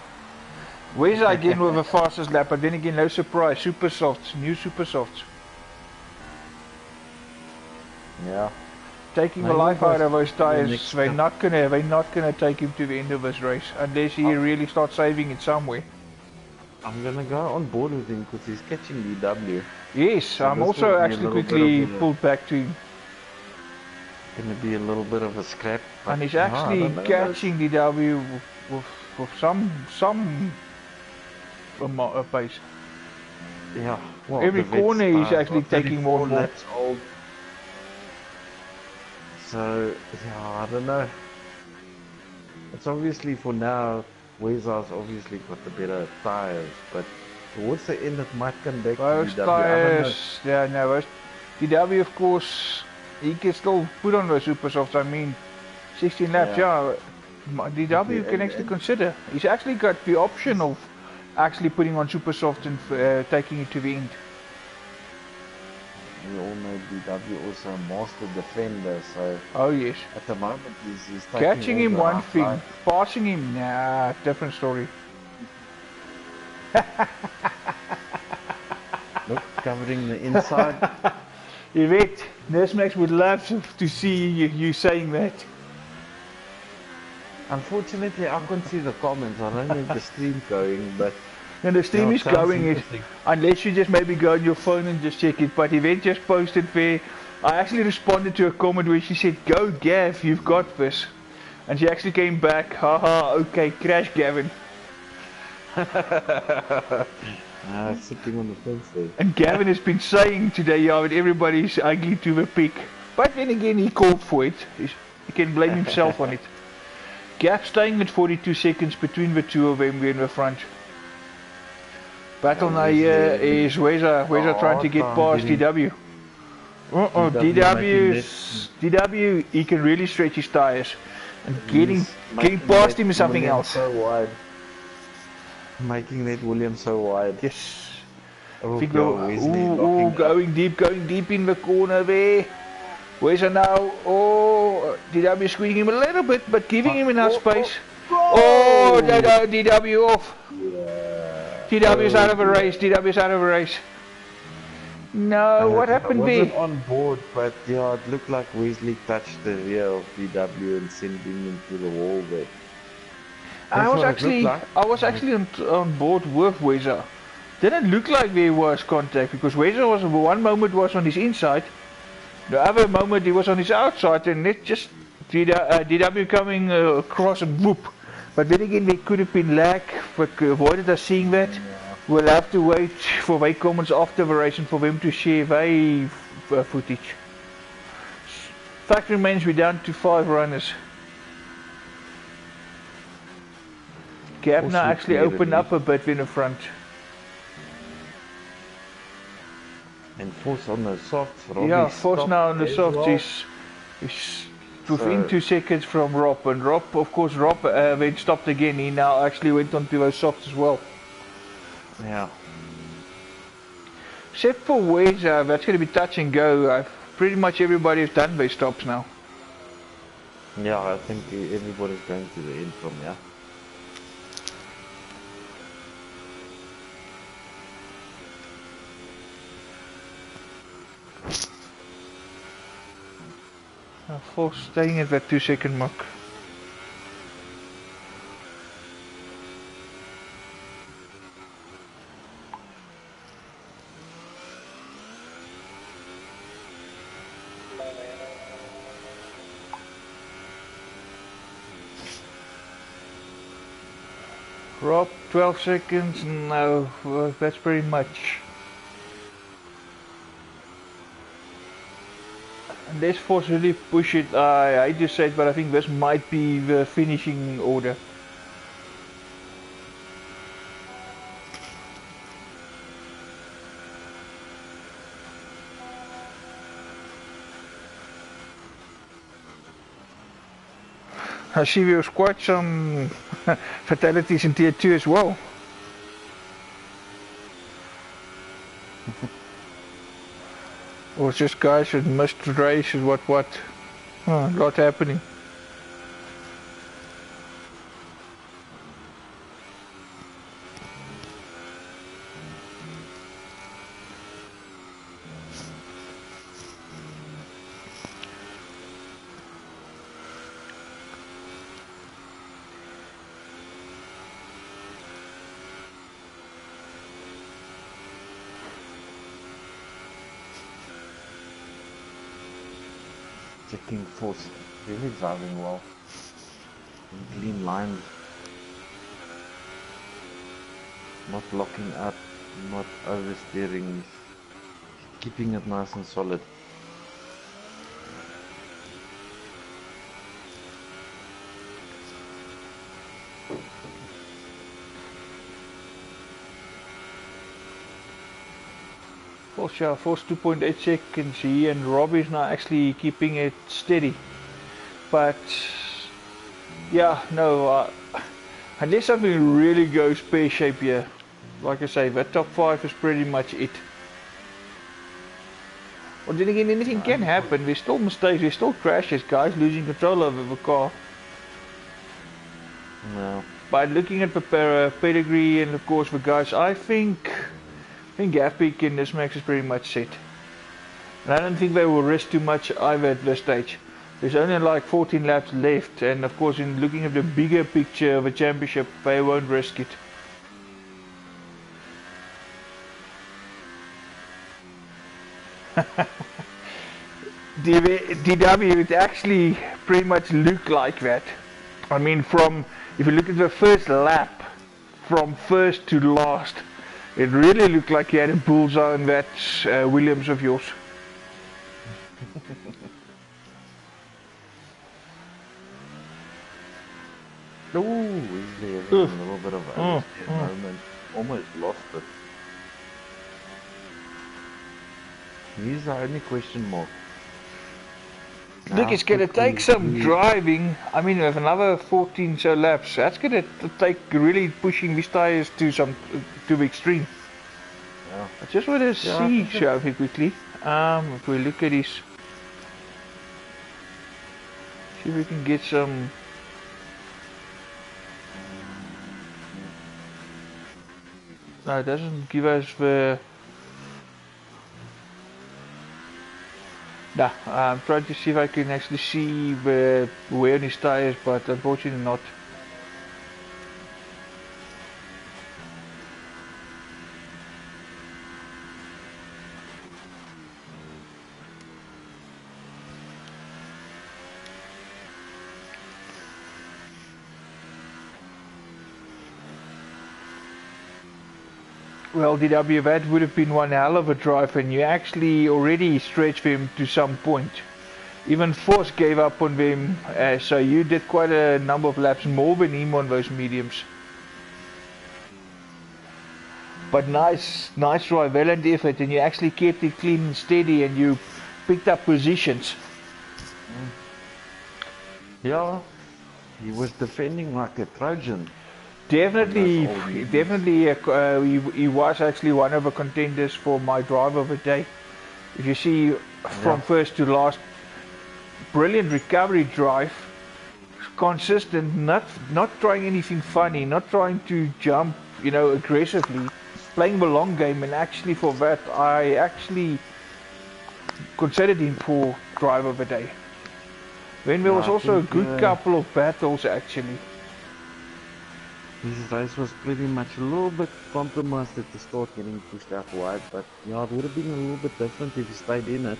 Where's again with the fastest lap, but then again, no surprise, super softs, new super softs. Yeah. Taking the Maybe life out of those the tires, next they're step. not gonna take him to the end of this race, unless he really starts saving it somewhere. I'm gonna go on board with him because he's catching DW. Yes, So I'm this also will be a actually little bit quickly of pulled back to him. gonna be a little bit of a scrap. But And he's I actually don't know, catching DW with some pace. Yeah, well, Every the vet corner he's tires actually are taking more 34 and more. laps old. So, yeah, I don't know. It's obviously for now, Wazar's obviously got the better tires, but towards the end it might come back to Those VW. I don't know. tires, yeah, no, DW of course, he can still put on those super softs. I mean, 16 laps, Yeah, yeah. okay, DW can actually consider. He's actually got the option of actually putting on super soft and taking it to the end. we all know VW also a master defender, so Oh yes. at the moment he's taking Catching all him the one right thing, lines. passing him, nah, different story. Look, covering the inside. Yvette, Nesmax would love to see you saying that. Unfortunately, I can't see the comments. I don't have the stream going, but And the yeah, stream it is sounds going, interesting. unless you just maybe go on your phone and just check it. But Yvette just posted there. I actually responded to a comment where she said, "Go Gav, you've got this." And she actually came back, haha, okay, crash Gavin. Sitting on the fence there. And Gavin has been saying today, yeah, that everybody's ugly to the pig. But then again, he called for it. He can blame himself on it. Gap staying at 42 seconds between the two of them in the front. Battle now here is Weza trying to get past DW. DW, he can really stretch his tires. And getting past him is something else. So wide. Making that Williams so wide. Yes. Oh, Think going deep in the corner there. Where's it now? Oh, DW squeezing him a little bit, but giving him enough space. Oh, DW off. Yeah. DW's out of a race. DW's out of a race. No, what happened there? I wasn't on board, but yeah, it looked like Wesley touched the rear of DW and sent him into the wall there. I was actually on board with Wezer. Didn't look like there was contact because Wezer was one moment was on his inside, the other moment he was on his outside, and it just DW coming across and whoop. But then again, there could have been lag. But avoided us seeing that. Yeah. We'll have to wait for their comments after the race and for them to share their footage. Fact remains, we're down to 5 runners. Gap now actually opened up a bit in the front. And Force on the softs. Yeah, Force now on the softs is within 2 seconds from Rob. And Rob, of course, then stopped again. He now actually went onto those softs as well. Yeah. Except for Wedge, that's going to be touch and go. Pretty much everybody has done their stops now. Yeah, I think everybody's going to the end from here. For staying at that 2 second mark. Rob, 12 seconds, no, that's pretty much. Let's Force really push it. I just said, but I think this might be the finishing order. I see there was quite some fatalities in Tier 2 as well. Or it's just guys that missed races, what. Oh, a lot happening. Checking Force, really driving well. Clean lines. Not locking up. not oversteering, keeping it nice and solid. Also, force 2.8 seconds here, and Robbie's now actually keeping it steady. But yeah, no, unless something really goes pear-shaped here, like I say, that top 5 is pretty much it. Well, then again, anything can happen. There's still mistakes, there's still crashes, guys losing control over the car. No. But looking at the pedigree and of course the guys, I think Gapik in this max is pretty much set. And I don't think they will risk too much either at this stage. There's only like 14 laps left, and of course in looking at the bigger picture of a championship, they won't risk it. DW, it actually pretty much looked like that. I mean, if you look at the first lap, from first to last, it really looked like you had a bullseye on that Williams of yours. Oh, he's there a little bit of a moment. Almost lost it. He's the only question mark. Look, it's going to take some driving. I mean, with another 14 so laps, that's going to take really pushing these tires to the extreme. Yeah. I just want to see Shelby quickly. If we look at his, see if we can get some. No, it doesn't give us the. Nah, I'm trying to see if I can actually see the wear on his tires, but unfortunately not. Well, DW, that would have been one hell of a drive, and you actually already stretched them to some point. Even Force gave up on them, so you did quite a number of laps more than him on those mediums. But nice drive, valiant effort, and you actually kept it clean and steady, and you picked up positions. Yeah, he was defending like a Trojan. Definitely, he was actually one of the contenders for my drive of the day. If you see from first to last, brilliant recovery drive, consistent, not trying anything funny, not trying to jump, aggressively, playing the long game, and actually for that, I actually considered him for drive of the day. Then there was also a good couple of battles actually. His race was pretty much a little bit compromised at the start, getting pushed out wide, but yeah, it would have been a little bit different if he stayed in it. It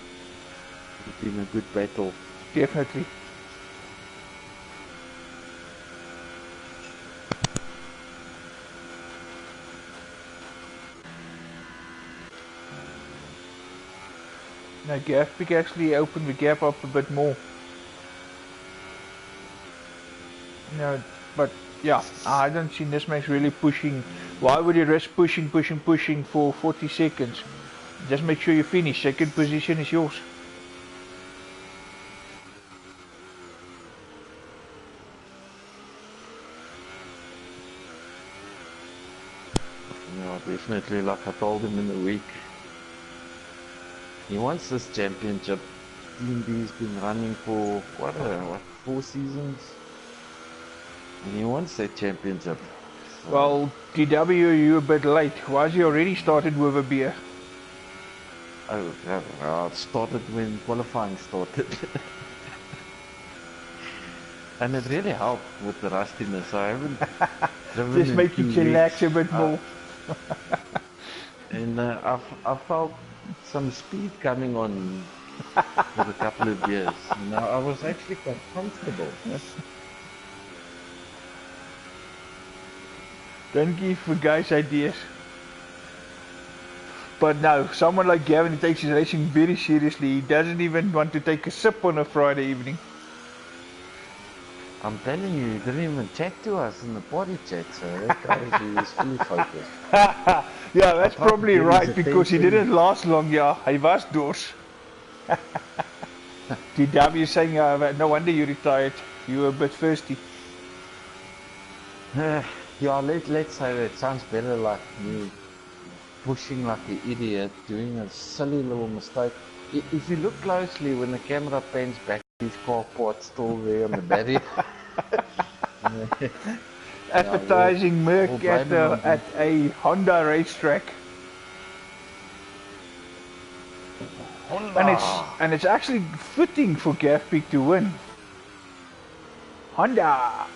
would have been a good battle. Definitely. Now Gapik actually opened the gap up a bit more. No, but yeah, I don't see Nismax really pushing. Why would you risk pushing for 40 seconds? Just make sure you finish. Second position is yours. Yeah, definitely, like I told him in the week. He wants this championship. TnB's been running for what 4 seasons? And he wants that championship. So. Well, DW, you're a bit late. Why has he already started with a beer? Oh, yeah, it started when qualifying started. And it really helped with the rustiness. I haven't driven just make you chillax a bit more. And I felt some speed coming on for a couple of years. Now I was actually quite comfortable. Don't give the guys ideas. But no, someone like Gavin, he takes his racing very seriously. He doesn't even want to take a sip on a Friday evening. I'm telling you, he didn't even chat to us in the party chat, so that guy is fully focused. Yeah, that's tried to probably get his right because he attention. didn't last long. Yeah, he was doors. TW saying, no wonder you retired. You were a bit thirsty. Yeah, let's say that sounds better like me pushing like an idiot, doing a silly little mistake. If you look closely, when the camera pans back, his car part's still there on the barrier. Advertising we'll Merc blame it on him. at a Honda racetrack. Honda! And it's actually fitting for Gav Peak to win. Honda!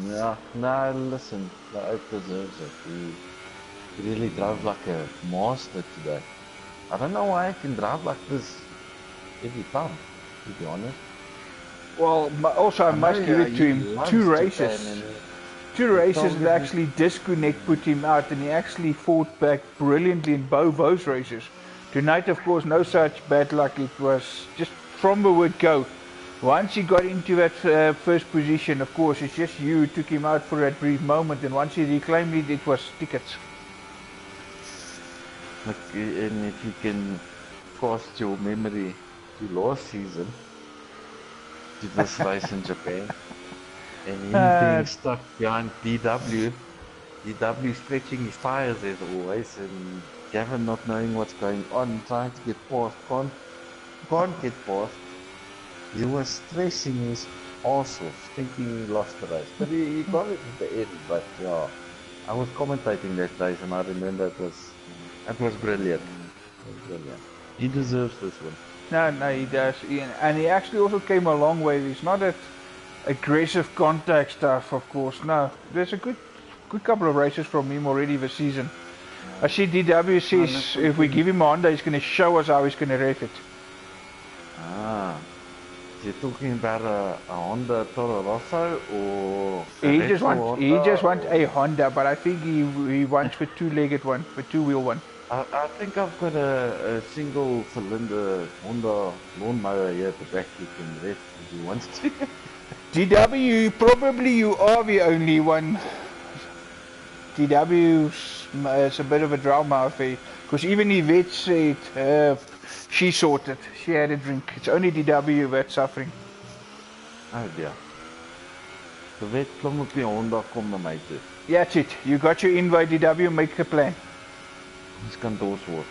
Yeah, no, listen, the Oak deserves it. He really drove like a master today. I don't know why I can drive like this every time, to be honest. Well, also I must give it to he him. loves Two Japan races. and Two races told that me- actually disconnect put him out, and he actually fought back brilliantly in both those races. Tonight, of course, no such bad luck. It was just from the word go. Once he got into that first position, of course, it's just you who took him out for that brief moment, and once he reclaimed it, it was tickets. Look, and if you can cast your memory to last season, to this race in Japan, and him being stuck behind DW stretching his tires as always, and Gavin not knowing what's going on, trying to get past, can't get past. He was stressing his arse off, thinking he lost the race. But he got it at the end, but yeah. I was commentating that race and I remember it was brilliant. It was brilliant. He deserves this one. No, he does. And he actually also came a long way. It's not that aggressive contact stuff, of course. No, there's a good couple of races from him already this season. I see DW says if we give him a Honda, he's going to show us how he's going to ref it. Ah. You're talking about a Honda Toro Rosso or He just wants a Honda, but I think he wants the two-legged one, the two-wheel one. I think I've got a single cylinder Honda lawnmower here at the back you can ref if he wants to. DW, probably you are the only one. DW is a bit of a drama affair, because even Yvette said she sorted, she had a drink. It's only DW that's suffering. Oh dear. The vet klim op die Honda kom na my toe. Yeah, that's it. You got your invite, DW, make a plan. Ons kan dors word.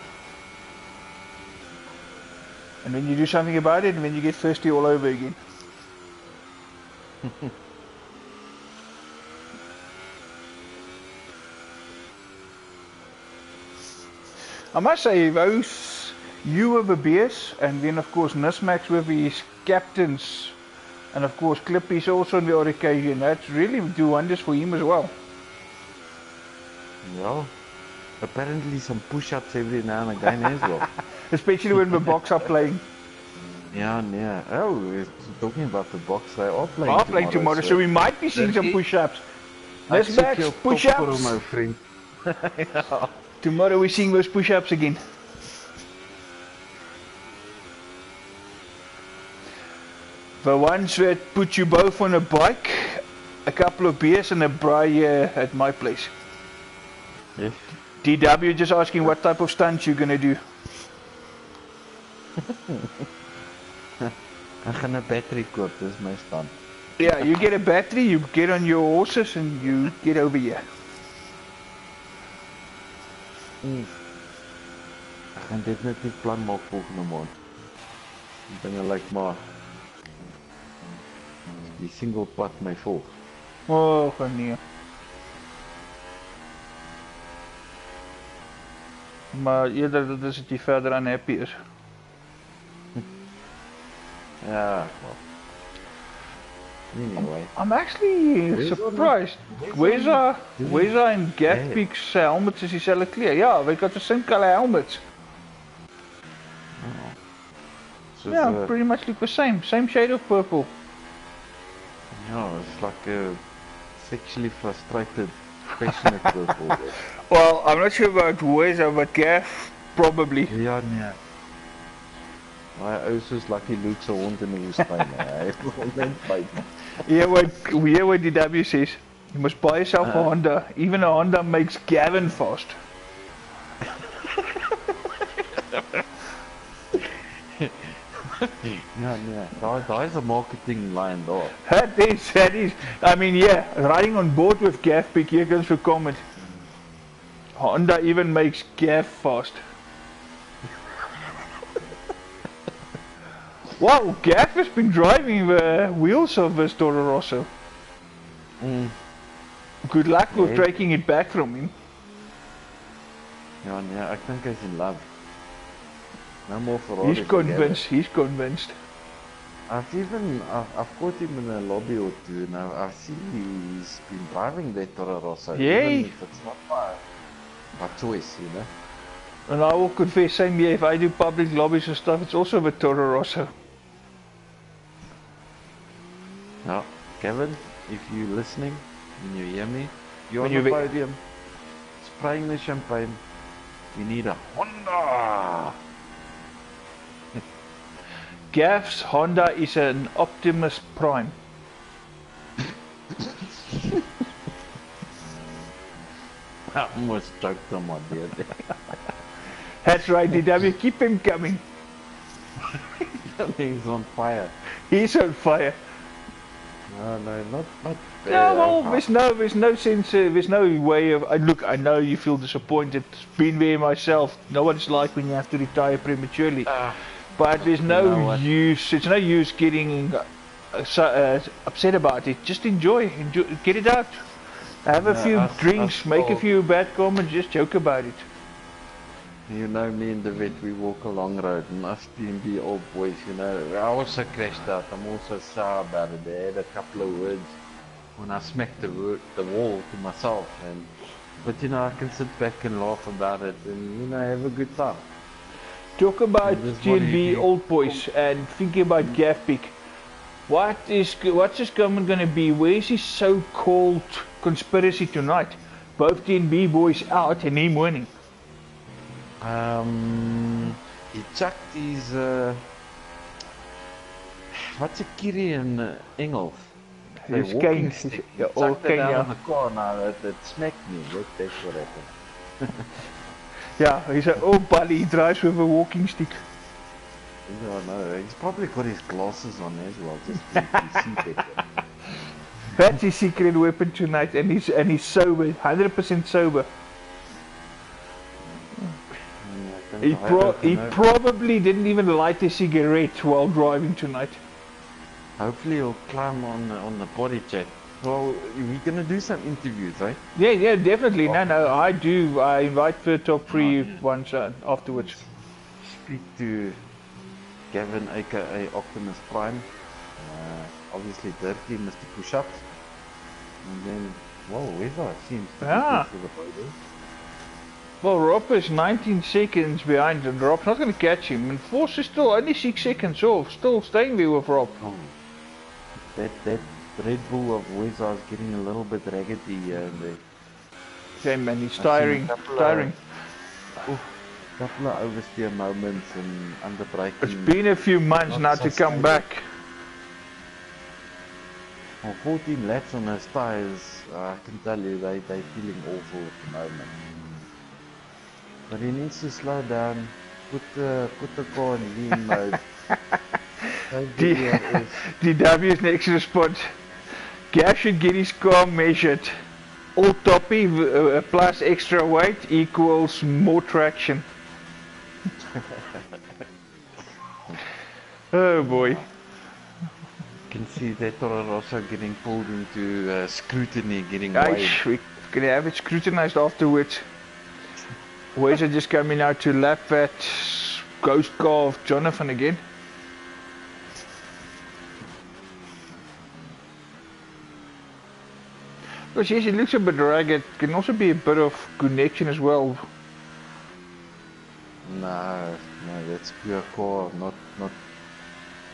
And then you do something about it, and then you get thirsty all over again. I must say, those, you were the beers, and then of course Nismax with his captains, and of course Clippy's also on the odd occasion. That's really do wonders for him as well. Ja. Apparently some push-ups every now and again as well. Especially when the box are playing. Yeah, yeah. Oh, we're talking about the box. They are playing tomorrow, so we might be seeing some push-ups. Let's back push-ups. my friend. Yeah. Tomorrow we're seeing those push-ups again. The ones that put you both on a bike, a couple of beers and a braai at my place. Yes. DW just asking what type of stunts you're gonna do. Ek gaan 'n battery koop, dis my stand. Yeah, you get a battery, you get on your horses and you get over here. Ek gaan definitief plan maak volgende maand. Dinge like maar die single pad my volg. Oh, nee. Maar eerder dat is het die verder unhappy is. Ja, well. Anyway. I'm actually surprised. Weza and Gatpeak's helmets is dieselfde kleur. Yeah, they got the same color helmets. Oh. So Yeah, pretty much look the same. Same shade of purple. Yeah, it's like a sexually frustrated, passionate purple. Well, I'm not sure about Weza, but Gav Probably. Ja, nee. Maar ou soos Lucky Luke se hond in die woestyn. Hy wil net byt. Hear what DW says. You must buy yourself a Honda. Even a Honda makes Gavin fast. Ja, nee. Daai is 'n marketing line daar. That is. I mean, yeah, riding on board with Gav Pick, here comes for comment. Honda even makes Gav fast. Wow, Gav has been driving the wheels of this Toro Rosso. Good luck with taking it back from him. Ja, nee, ek dink hy's in love. No more Ferrari. He's convinced. I've caught him in a lobby or two now. I've seen he's been driving that Toro Rosso. Yay. Even if it's not my choice, you know. And I will confess, same here, if I do public lobbies and stuff, it's also the Toro Rosso. Now, Kevin, if you're listening and you hear me, you're When on the you podium, spraying the champagne, you need a Honda. Gav's Honda is an Optimus Prime. I almost choked on my beard. That's right, DW, keep him coming. He's on fire. He's on fire. No, not No, well, there's no sense, there's no way of, look, I know you feel disappointed, been there myself, know what it's like when you have to retire prematurely. But there's no use, it's no use getting upset about it, just enjoy, get it out. Have a few drinks, make a few bad comments, just joke about it. You know me and David, we walk a long road, and us TnB old boys, you know, I also crashed out, I'm also sour about it. I had a couple of words when I smacked the wall to myself, but you know, I can sit back and laugh about it and, you know, have a good time. Talk about TnB old boys and thinking about Gav Pick. What's this comment going to be? Where is his so-called conspiracy tonight? Both TnB boys out and him winning. He chucked his what's a kiri in Engels? His cane. He chucked it out of the car now, it smacked me. That's what happened. Yeah, he's an old buddy, he drives with a walking stick. Yeah, no, he's probably got his glasses on as well, just to see better. That's his secret weapon tonight, and he's sober, 100% sober. He probably didn't even light a cigarette while driving tonight. Hopefully he'll climb on the body chat. Well, we're gonna do some interviews, right? Yeah, definitely. No, I do. I invite the top three ones afterwards. Speak to Gavin, aka Optimus Prime. Obviously Dirty, Mr. Push-Ups. And then, whoa, Weather seems to be good for the podium. Well, Rob is 19 seconds behind, and Rob's not going to catch him. And Force is still only 6 seconds off, still staying there with Rob. Oh. That Red Bull of Weather is getting a little bit raggedy there. Okay, man, he's tiring. Couple of oversteer moments and underbraking. It's been a few months now to come back. Well, 14 laps on his tyres, I can tell you they're feeling awful at the moment. But he needs to slow down, put the car in lean mode. DW's next response. Gav should get his car measured. All toppy plus extra weight equals more traction. Oh boy. You can see that Toro Rosso getting pulled into scrutiny, getting weighed. We're going to have it scrutinized afterwards. Where's it just coming out to lap that ghost car of Jonathan again? Because yes, it looks a bit ragged. Can also be a bit of connection as well. No, that's pure core, not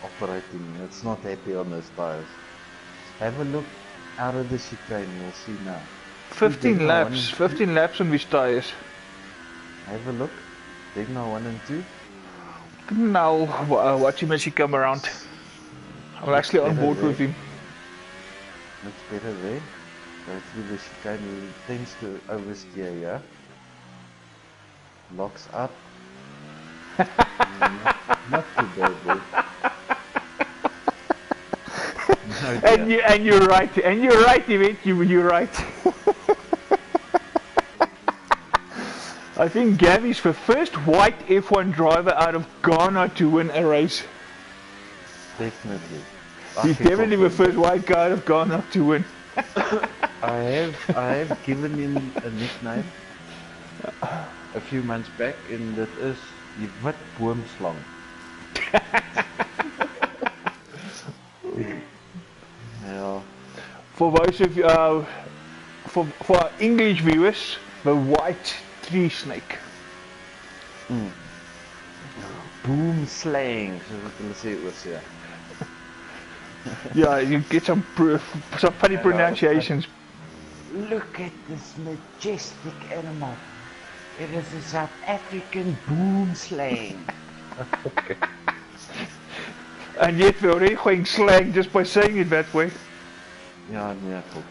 operating. It's not happy on those tires. Have a look out of the chicane, you'll see now. 15 laps on these tires. Have a look. Degna 1 and 2. Now, watch him as he come around. I'm actually on board with him. Looks better there. Go through the chicane. He tends to oversteer, yeah. Locks up. Not too bad, boy. No, and you're right, Yvette, you're right. I think Gavy's the first white F1 driver out of Ghana to win a race. Definitely. He's definitely the first white guy out of Ghana to win. I have given him a nickname a few months back, and that is die wit boomslang. Yeah. For those of you, for our English viewers, the white tree snake. Boomslang, soos wat hulle sê oor see. Yeah, you get some funny pronunciations. Look at this majestic animal. It is a South African boomslang. And yet we're already going slang just by saying it that way. Ja, nee, goed.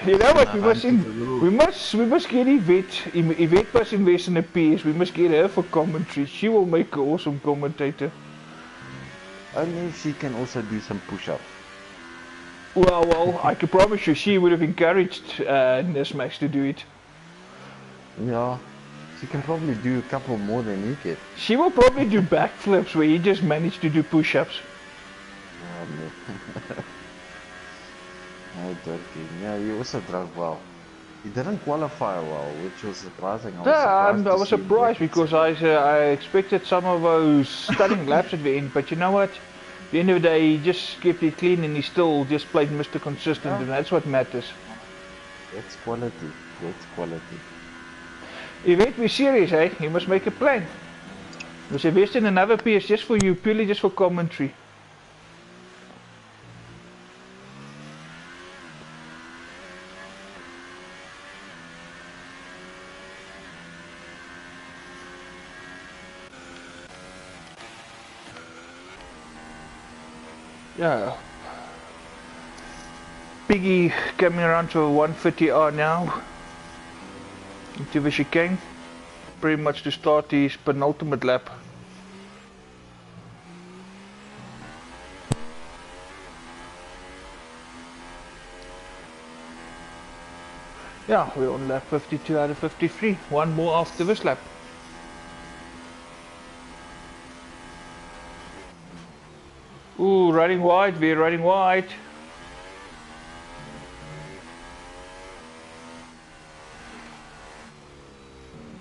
You know what? We must get Yvette. Yvette must invest in a PS. We must get her for commentary. She will make an awesome commentator. Only if she can also do some push-ups. Well, I can promise you, she would have encouraged Nismax to do it. Yeah, she can probably do a couple more than he can. She will probably do backflips where he just managed to do push-ups. Oh, no. No joking. Yeah, he also drove well. He didn't qualify well, which was surprising. I was surprised because I expected some of those stunning laps at the end, but you know what? At the end of the day, he just kept it clean and he still just played Mr. Consistent, and that's what matters. That's quality. That's quality. Yvette, we're serious, eh? You must make a plan. We should invest in another PS just for you, purely just for commentary. Yeah. Piggy coming around to a 150R now. Into the chicane. Pretty much to start his penultimate lap. Yeah, we're on lap 52 out of 53. One more after this lap. Ooh, running wide, we're running wide.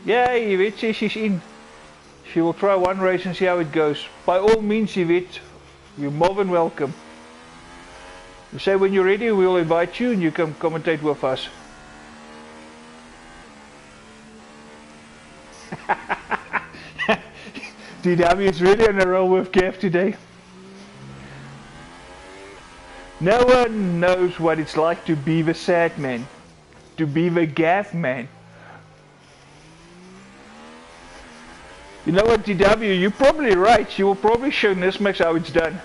Yay, Yvette says she's in. She will try one race and see how it goes. By all means, Yvette, you're more than welcome. You say when you're ready, we'll invite you and you can commentate with us. TnB is really on a roll with Gav today. No one knows what it's like to be the sad man, to be the Gav man. You know what, TnB, you're probably right. She will probably show Nismax how it's done.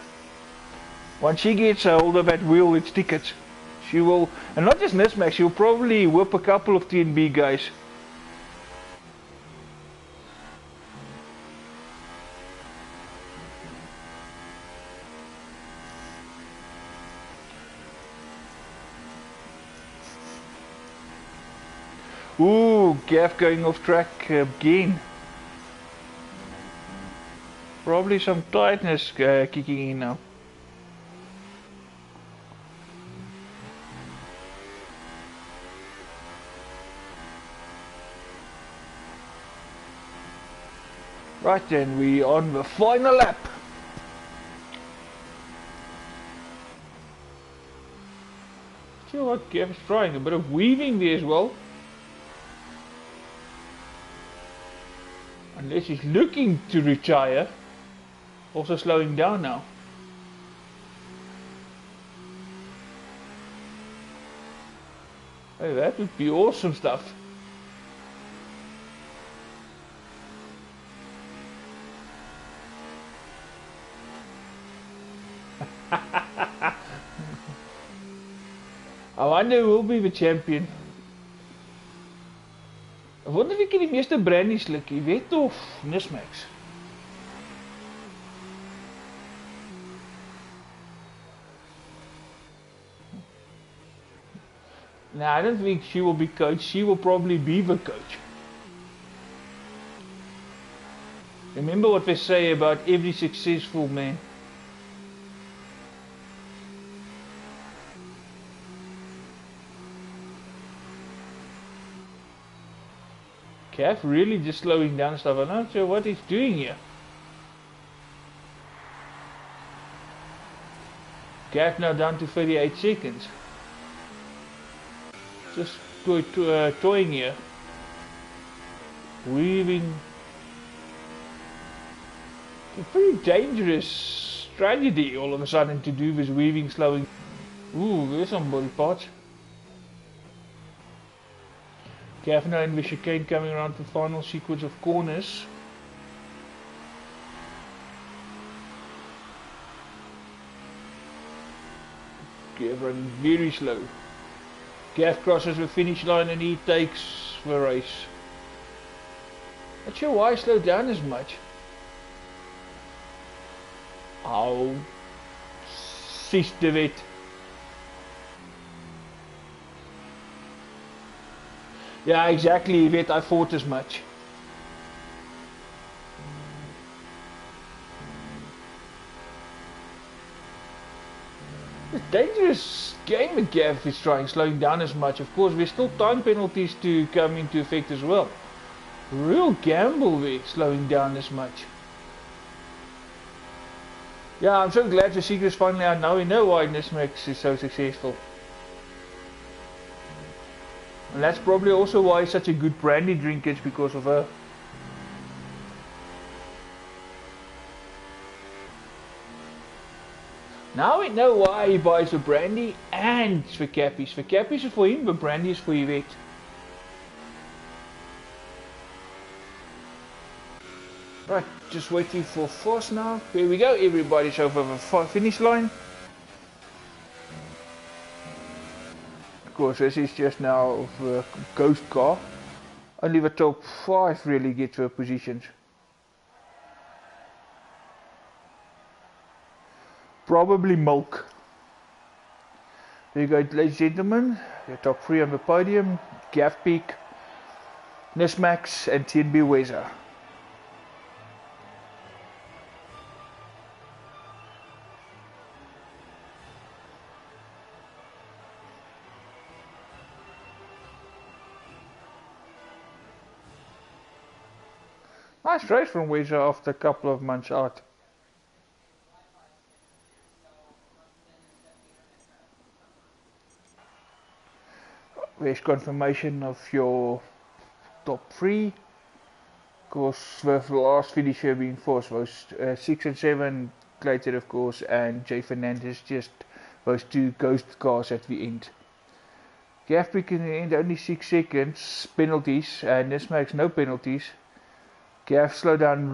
Once she gets a hold of that wheel, it's tickets. She will, and not just Nismax, she'll probably whip a couple of TnB guys. Ooh, Gav going off track again. Probably some tightness kicking in now. Right then, we on the final lap. See what Gav's trying, a bit of weaving there as well. Unless he's looking to retire. Also slowing down now. Hey, that would be awesome stuff. I wonder who will be the champion. I wonder wie die meeste brandy sluk, jy weet of Nismax. No, I don't think she will be coach. She will probably be the coach. Remember what they say about every successful man. Cav really just slowing down stuff. I'm not sure what he's doing here. Cav now down to 38 seconds. Just toying here. Weaving. A pretty dangerous strategy all of a sudden to do this weaving slowing. Ooh, there's some body parts. Cav and the chicane coming around the final sequence of corners. Cav running very slow. Cav crosses the finish line and he takes the race. Not sure why I slowed down as much. Oh, ceased of it. Yeah, exactly, Yvette, I thought as much. It's dangerous game that Gav is trying, slowing down as much. Of course, there's still time penalties to come into effect as well. Real gamble there, slowing down as much. Yeah, I'm so glad the secret's finally out now. We know why Nismax is so successful. And that's probably also why he's such a good brandy drinker, it's because of her. Now we know why he buys the brandy and the cappies. The cappies are for him, but brandy is for Yvette. Right, just waiting for Foss now. Here we go, everybody's over the finish line. Of course, this is just now the ghost car. Only the top 5 really get the positions. Probably milk. There you go, ladies and gentlemen. The top 3 on the podium. Gav Peak, Nismax and TnB Weather. Nice race from Weather after a couple of months out. There's confirmation of your top 3. Of course, the last finisher being Foss was 6 and 7, Clayton of course, and Jay Fernandez, just those 2 ghost cars at the end. Gav Peak in the end only 6 seconds, penalties, and Nismax no penalties. Gav slowed down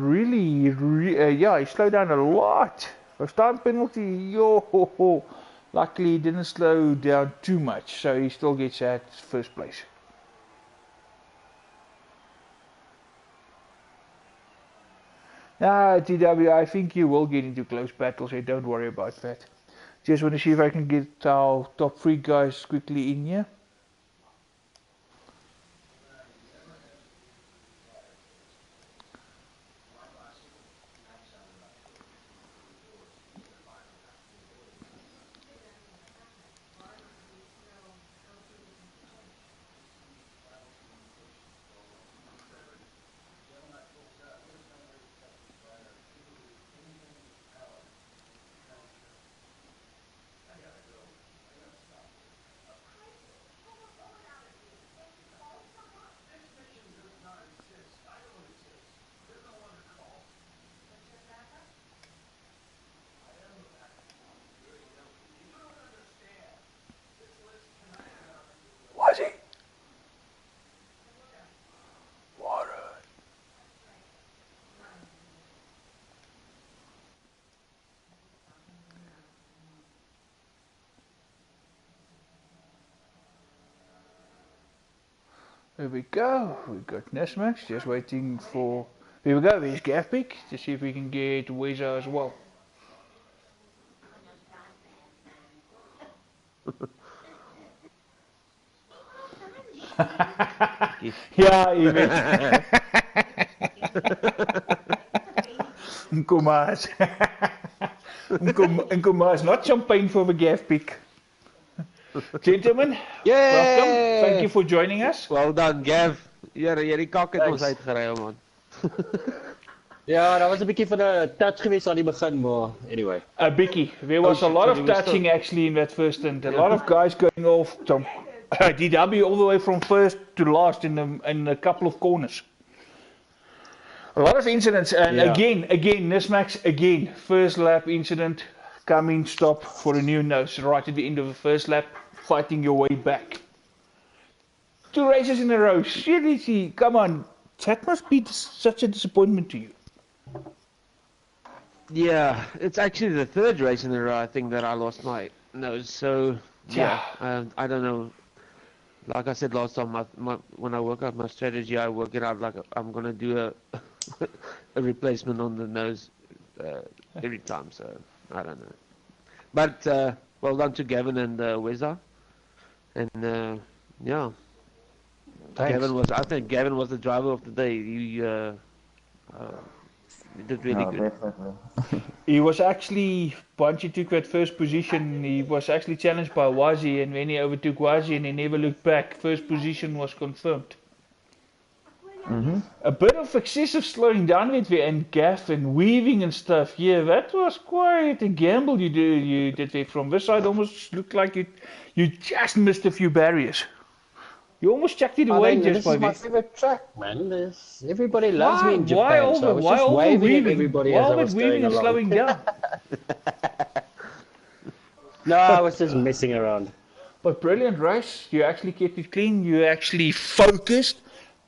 yeah, he slowed down a lot. First time penalty, yo, luckily he didn't slow down too much, so he still gets at first place. TW, I think you will get into close battles, so don't worry about that. Just want to see if I can get our top 3 guys quickly in here. There we go. We've got Nesmax just waiting for. Here we go. There's Gafpick to see if we can get Weezer as well. Ja, je weet. Nkomas. Nkomas, not champagne for the Gafpick. Gentlemen, welcome. Thank you for joining us. Well done, Gav. Jy die kak het ons uitgery, man. Ja, dat was een beetje van een touch geweest aan die begin, maar anyway. A bikkie. There was a lot of touching actually in that first stint. A lot of guys going off. DW all the way from first to last in a couple of corners. A lot of incidents, and again, Nismax again, first lap incident, coming, stop for a new nose right at the end of the first lap, fighting your way back. 2 races in a row, seriously, come on, that must be such a disappointment to you. Yeah, it's actually the 3rd race in a row I think that I lost my nose, so yeah, I don't know. Like I said last time, when I work out my strategy, I work it out like I'm gonna do a a replacement on the nose every time. So I don't know. But well done to Gavin and Weza, and yeah, Thanks. I think Gavin was the driver of the day. He did really good. Definitely. He was actually, once he took that first position, he was actually challenged by Wazi, and when he overtook Wazi and he never looked back, first position was confirmed. A bit of excessive slowing down with the and gaff and weaving and stuff. Yeah, that was quite a gamble you did there. From this side, almost looked like you just missed a few barriers. You almost chucked it away just by this is my favorite track, man. Everybody loves me in Japan, so I was just waving at everybody as I was going and along. slowing down? No, I was just messing around. But brilliant race. You actually kept it clean. You actually focused.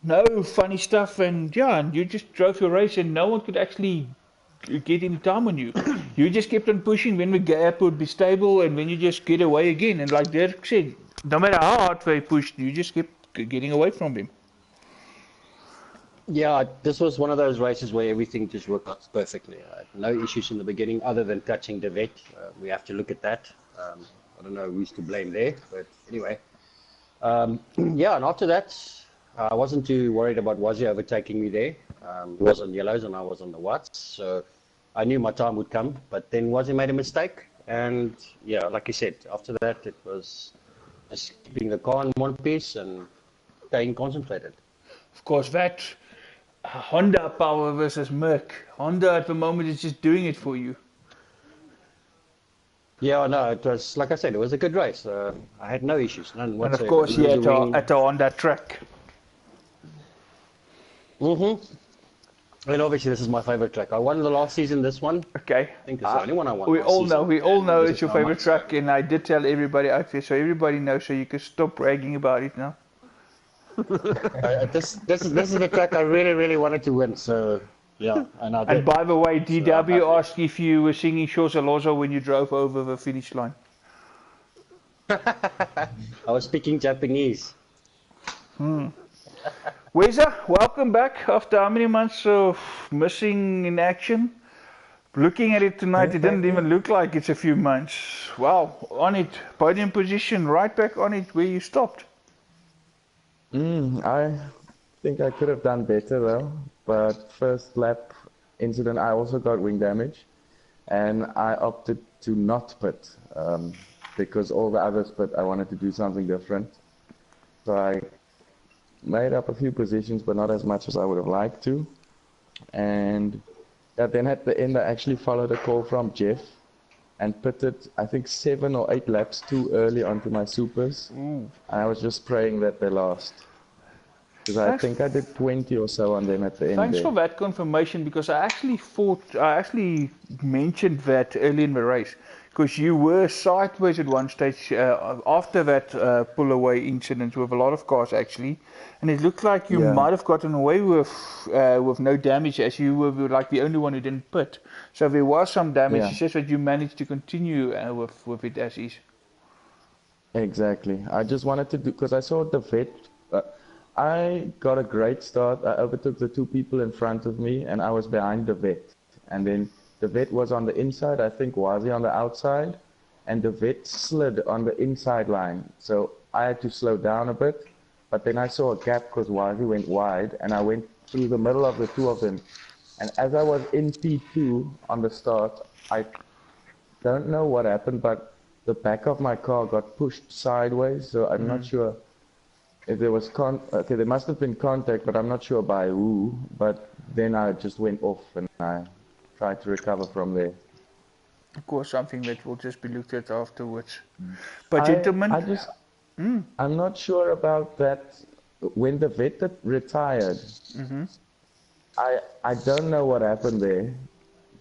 No funny stuff, and yeah, and you just drove your race, and no one could actually get any time on you. You just kept on pushing when the gap would be stable, and when you just get away again. And like Dirk said, no matter how hard they pushed, you just kept getting away from him. Yeah, this was one of those races where everything just worked out perfectly. No issues in the beginning other than touching the vet. We have to look at that. I don't know who's to blame there, but anyway. Yeah, and after that, I wasn't too worried about Wazzy overtaking me there. He was on yellows and I was on the whites, so I knew my time would come. But then Wazzy made a mistake, and yeah, like you said, after that it was just keeping the car in one piece and staying concentrated. Of course, that Honda power versus Merc. Honda at the moment is just doing it for you. Yeah, no, it was, like I said, it was a good race. I had no issues, none whatsoever. And of course, yeah, at the Honda track. And obviously, this is my favorite track. I won the last season, this one. Okay. I think it's the only one I won. We all season. know. We all know Because it's your how favorite much- track, and I did tell everybody out there, so everybody knows. So you can stop bragging about it now. This is the track I really wanted to win. So yeah, and I did. And by the way, DW happy. asked if you were singing Shores Alonso when you drove over the finish line. I was speaking Japanese. Weza, welcome back after how many months of missing in action? Looking at it tonight, it didn't even look like it's a few months. Wow, on it, podium position, right back on it where you stopped. I think I could have done better though, but first lap incident I also got wing damage, and I opted to not pit because all the others pit. I wanted to do something different, so I made up a few positions, but not as much as I would have liked to. And then at the end I actually followed a call from Jeff and pitted I think 7 or 8 laps too early onto my supers. And I was just praying that they last. Because I think I did 20 or so on them at the end. Thanks for that confirmation, because I actually mentioned that early in the race, because you were sideways at one stage after that pull away incident with a lot of cars actually, and it looked like you might have gotten away with no damage, as you were like the only one who didn't pit. So there was some damage. It's just that you managed to continue with it as is. Exactly. I just wanted to do, because I saw the vet I got a great start. I overtook the two people in front of me, and I was behind the vet. And then the vet was on the inside, I think Wazi on the outside, and the vet slid on the inside line. So I had to slow down a bit, but then I saw a gap because Wazi went wide, and I went through the middle of the two of them. And as I was in P2 on the start, I don't know what happened, but the back of my car got pushed sideways, so I'm not sure if there was okay, there must have been contact, but I'm not sure by who. But then I just went off and I tried to recover from there. Of course, something that will just be looked at afterwards. But I gentlemen, just I'm not sure about that. When the vet retired, I don't know what happened there,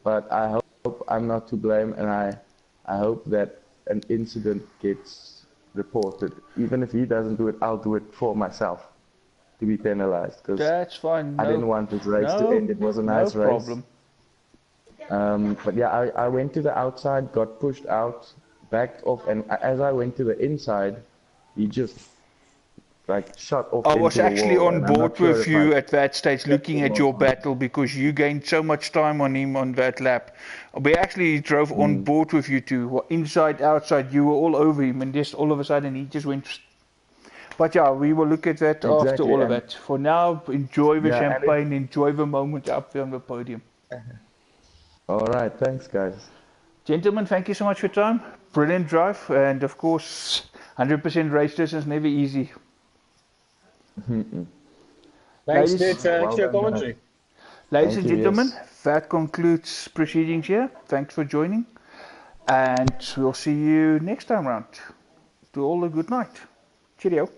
but I hope I'm not to blame, and I hope that an incident gets reported. Even if he doesn't do it, I'll do it for myself to be penalized, because that's fine. I didn't want this race to end. It was a nice no race. problem. But yeah, I went to the outside, got pushed out, backed off, and as I went to the inside, he just like shot off I into was the actually wall, on and I'm board not sure with if you I at that stage, looking at your battle, because you gained so much time on him on that lap. We actually drove on board with you two, inside, outside. You were all over him, and just all of a sudden he just went. But yeah, we will look at that after exactly. all of And that. For now, enjoy the yeah, and champagne, enjoy the moment up there on the podium. all right, thanks guys. Gentlemen, thank you so much for your time. Brilliant drive, and of course, 100% race distance never easy. Thanks, Ladies, dude, for Well extra done, guys. commentary. ladies Thank and you, gentlemen, yes. that concludes proceedings here. Thanks for joining, and we'll see you next time round. To all a good night. Cheerio.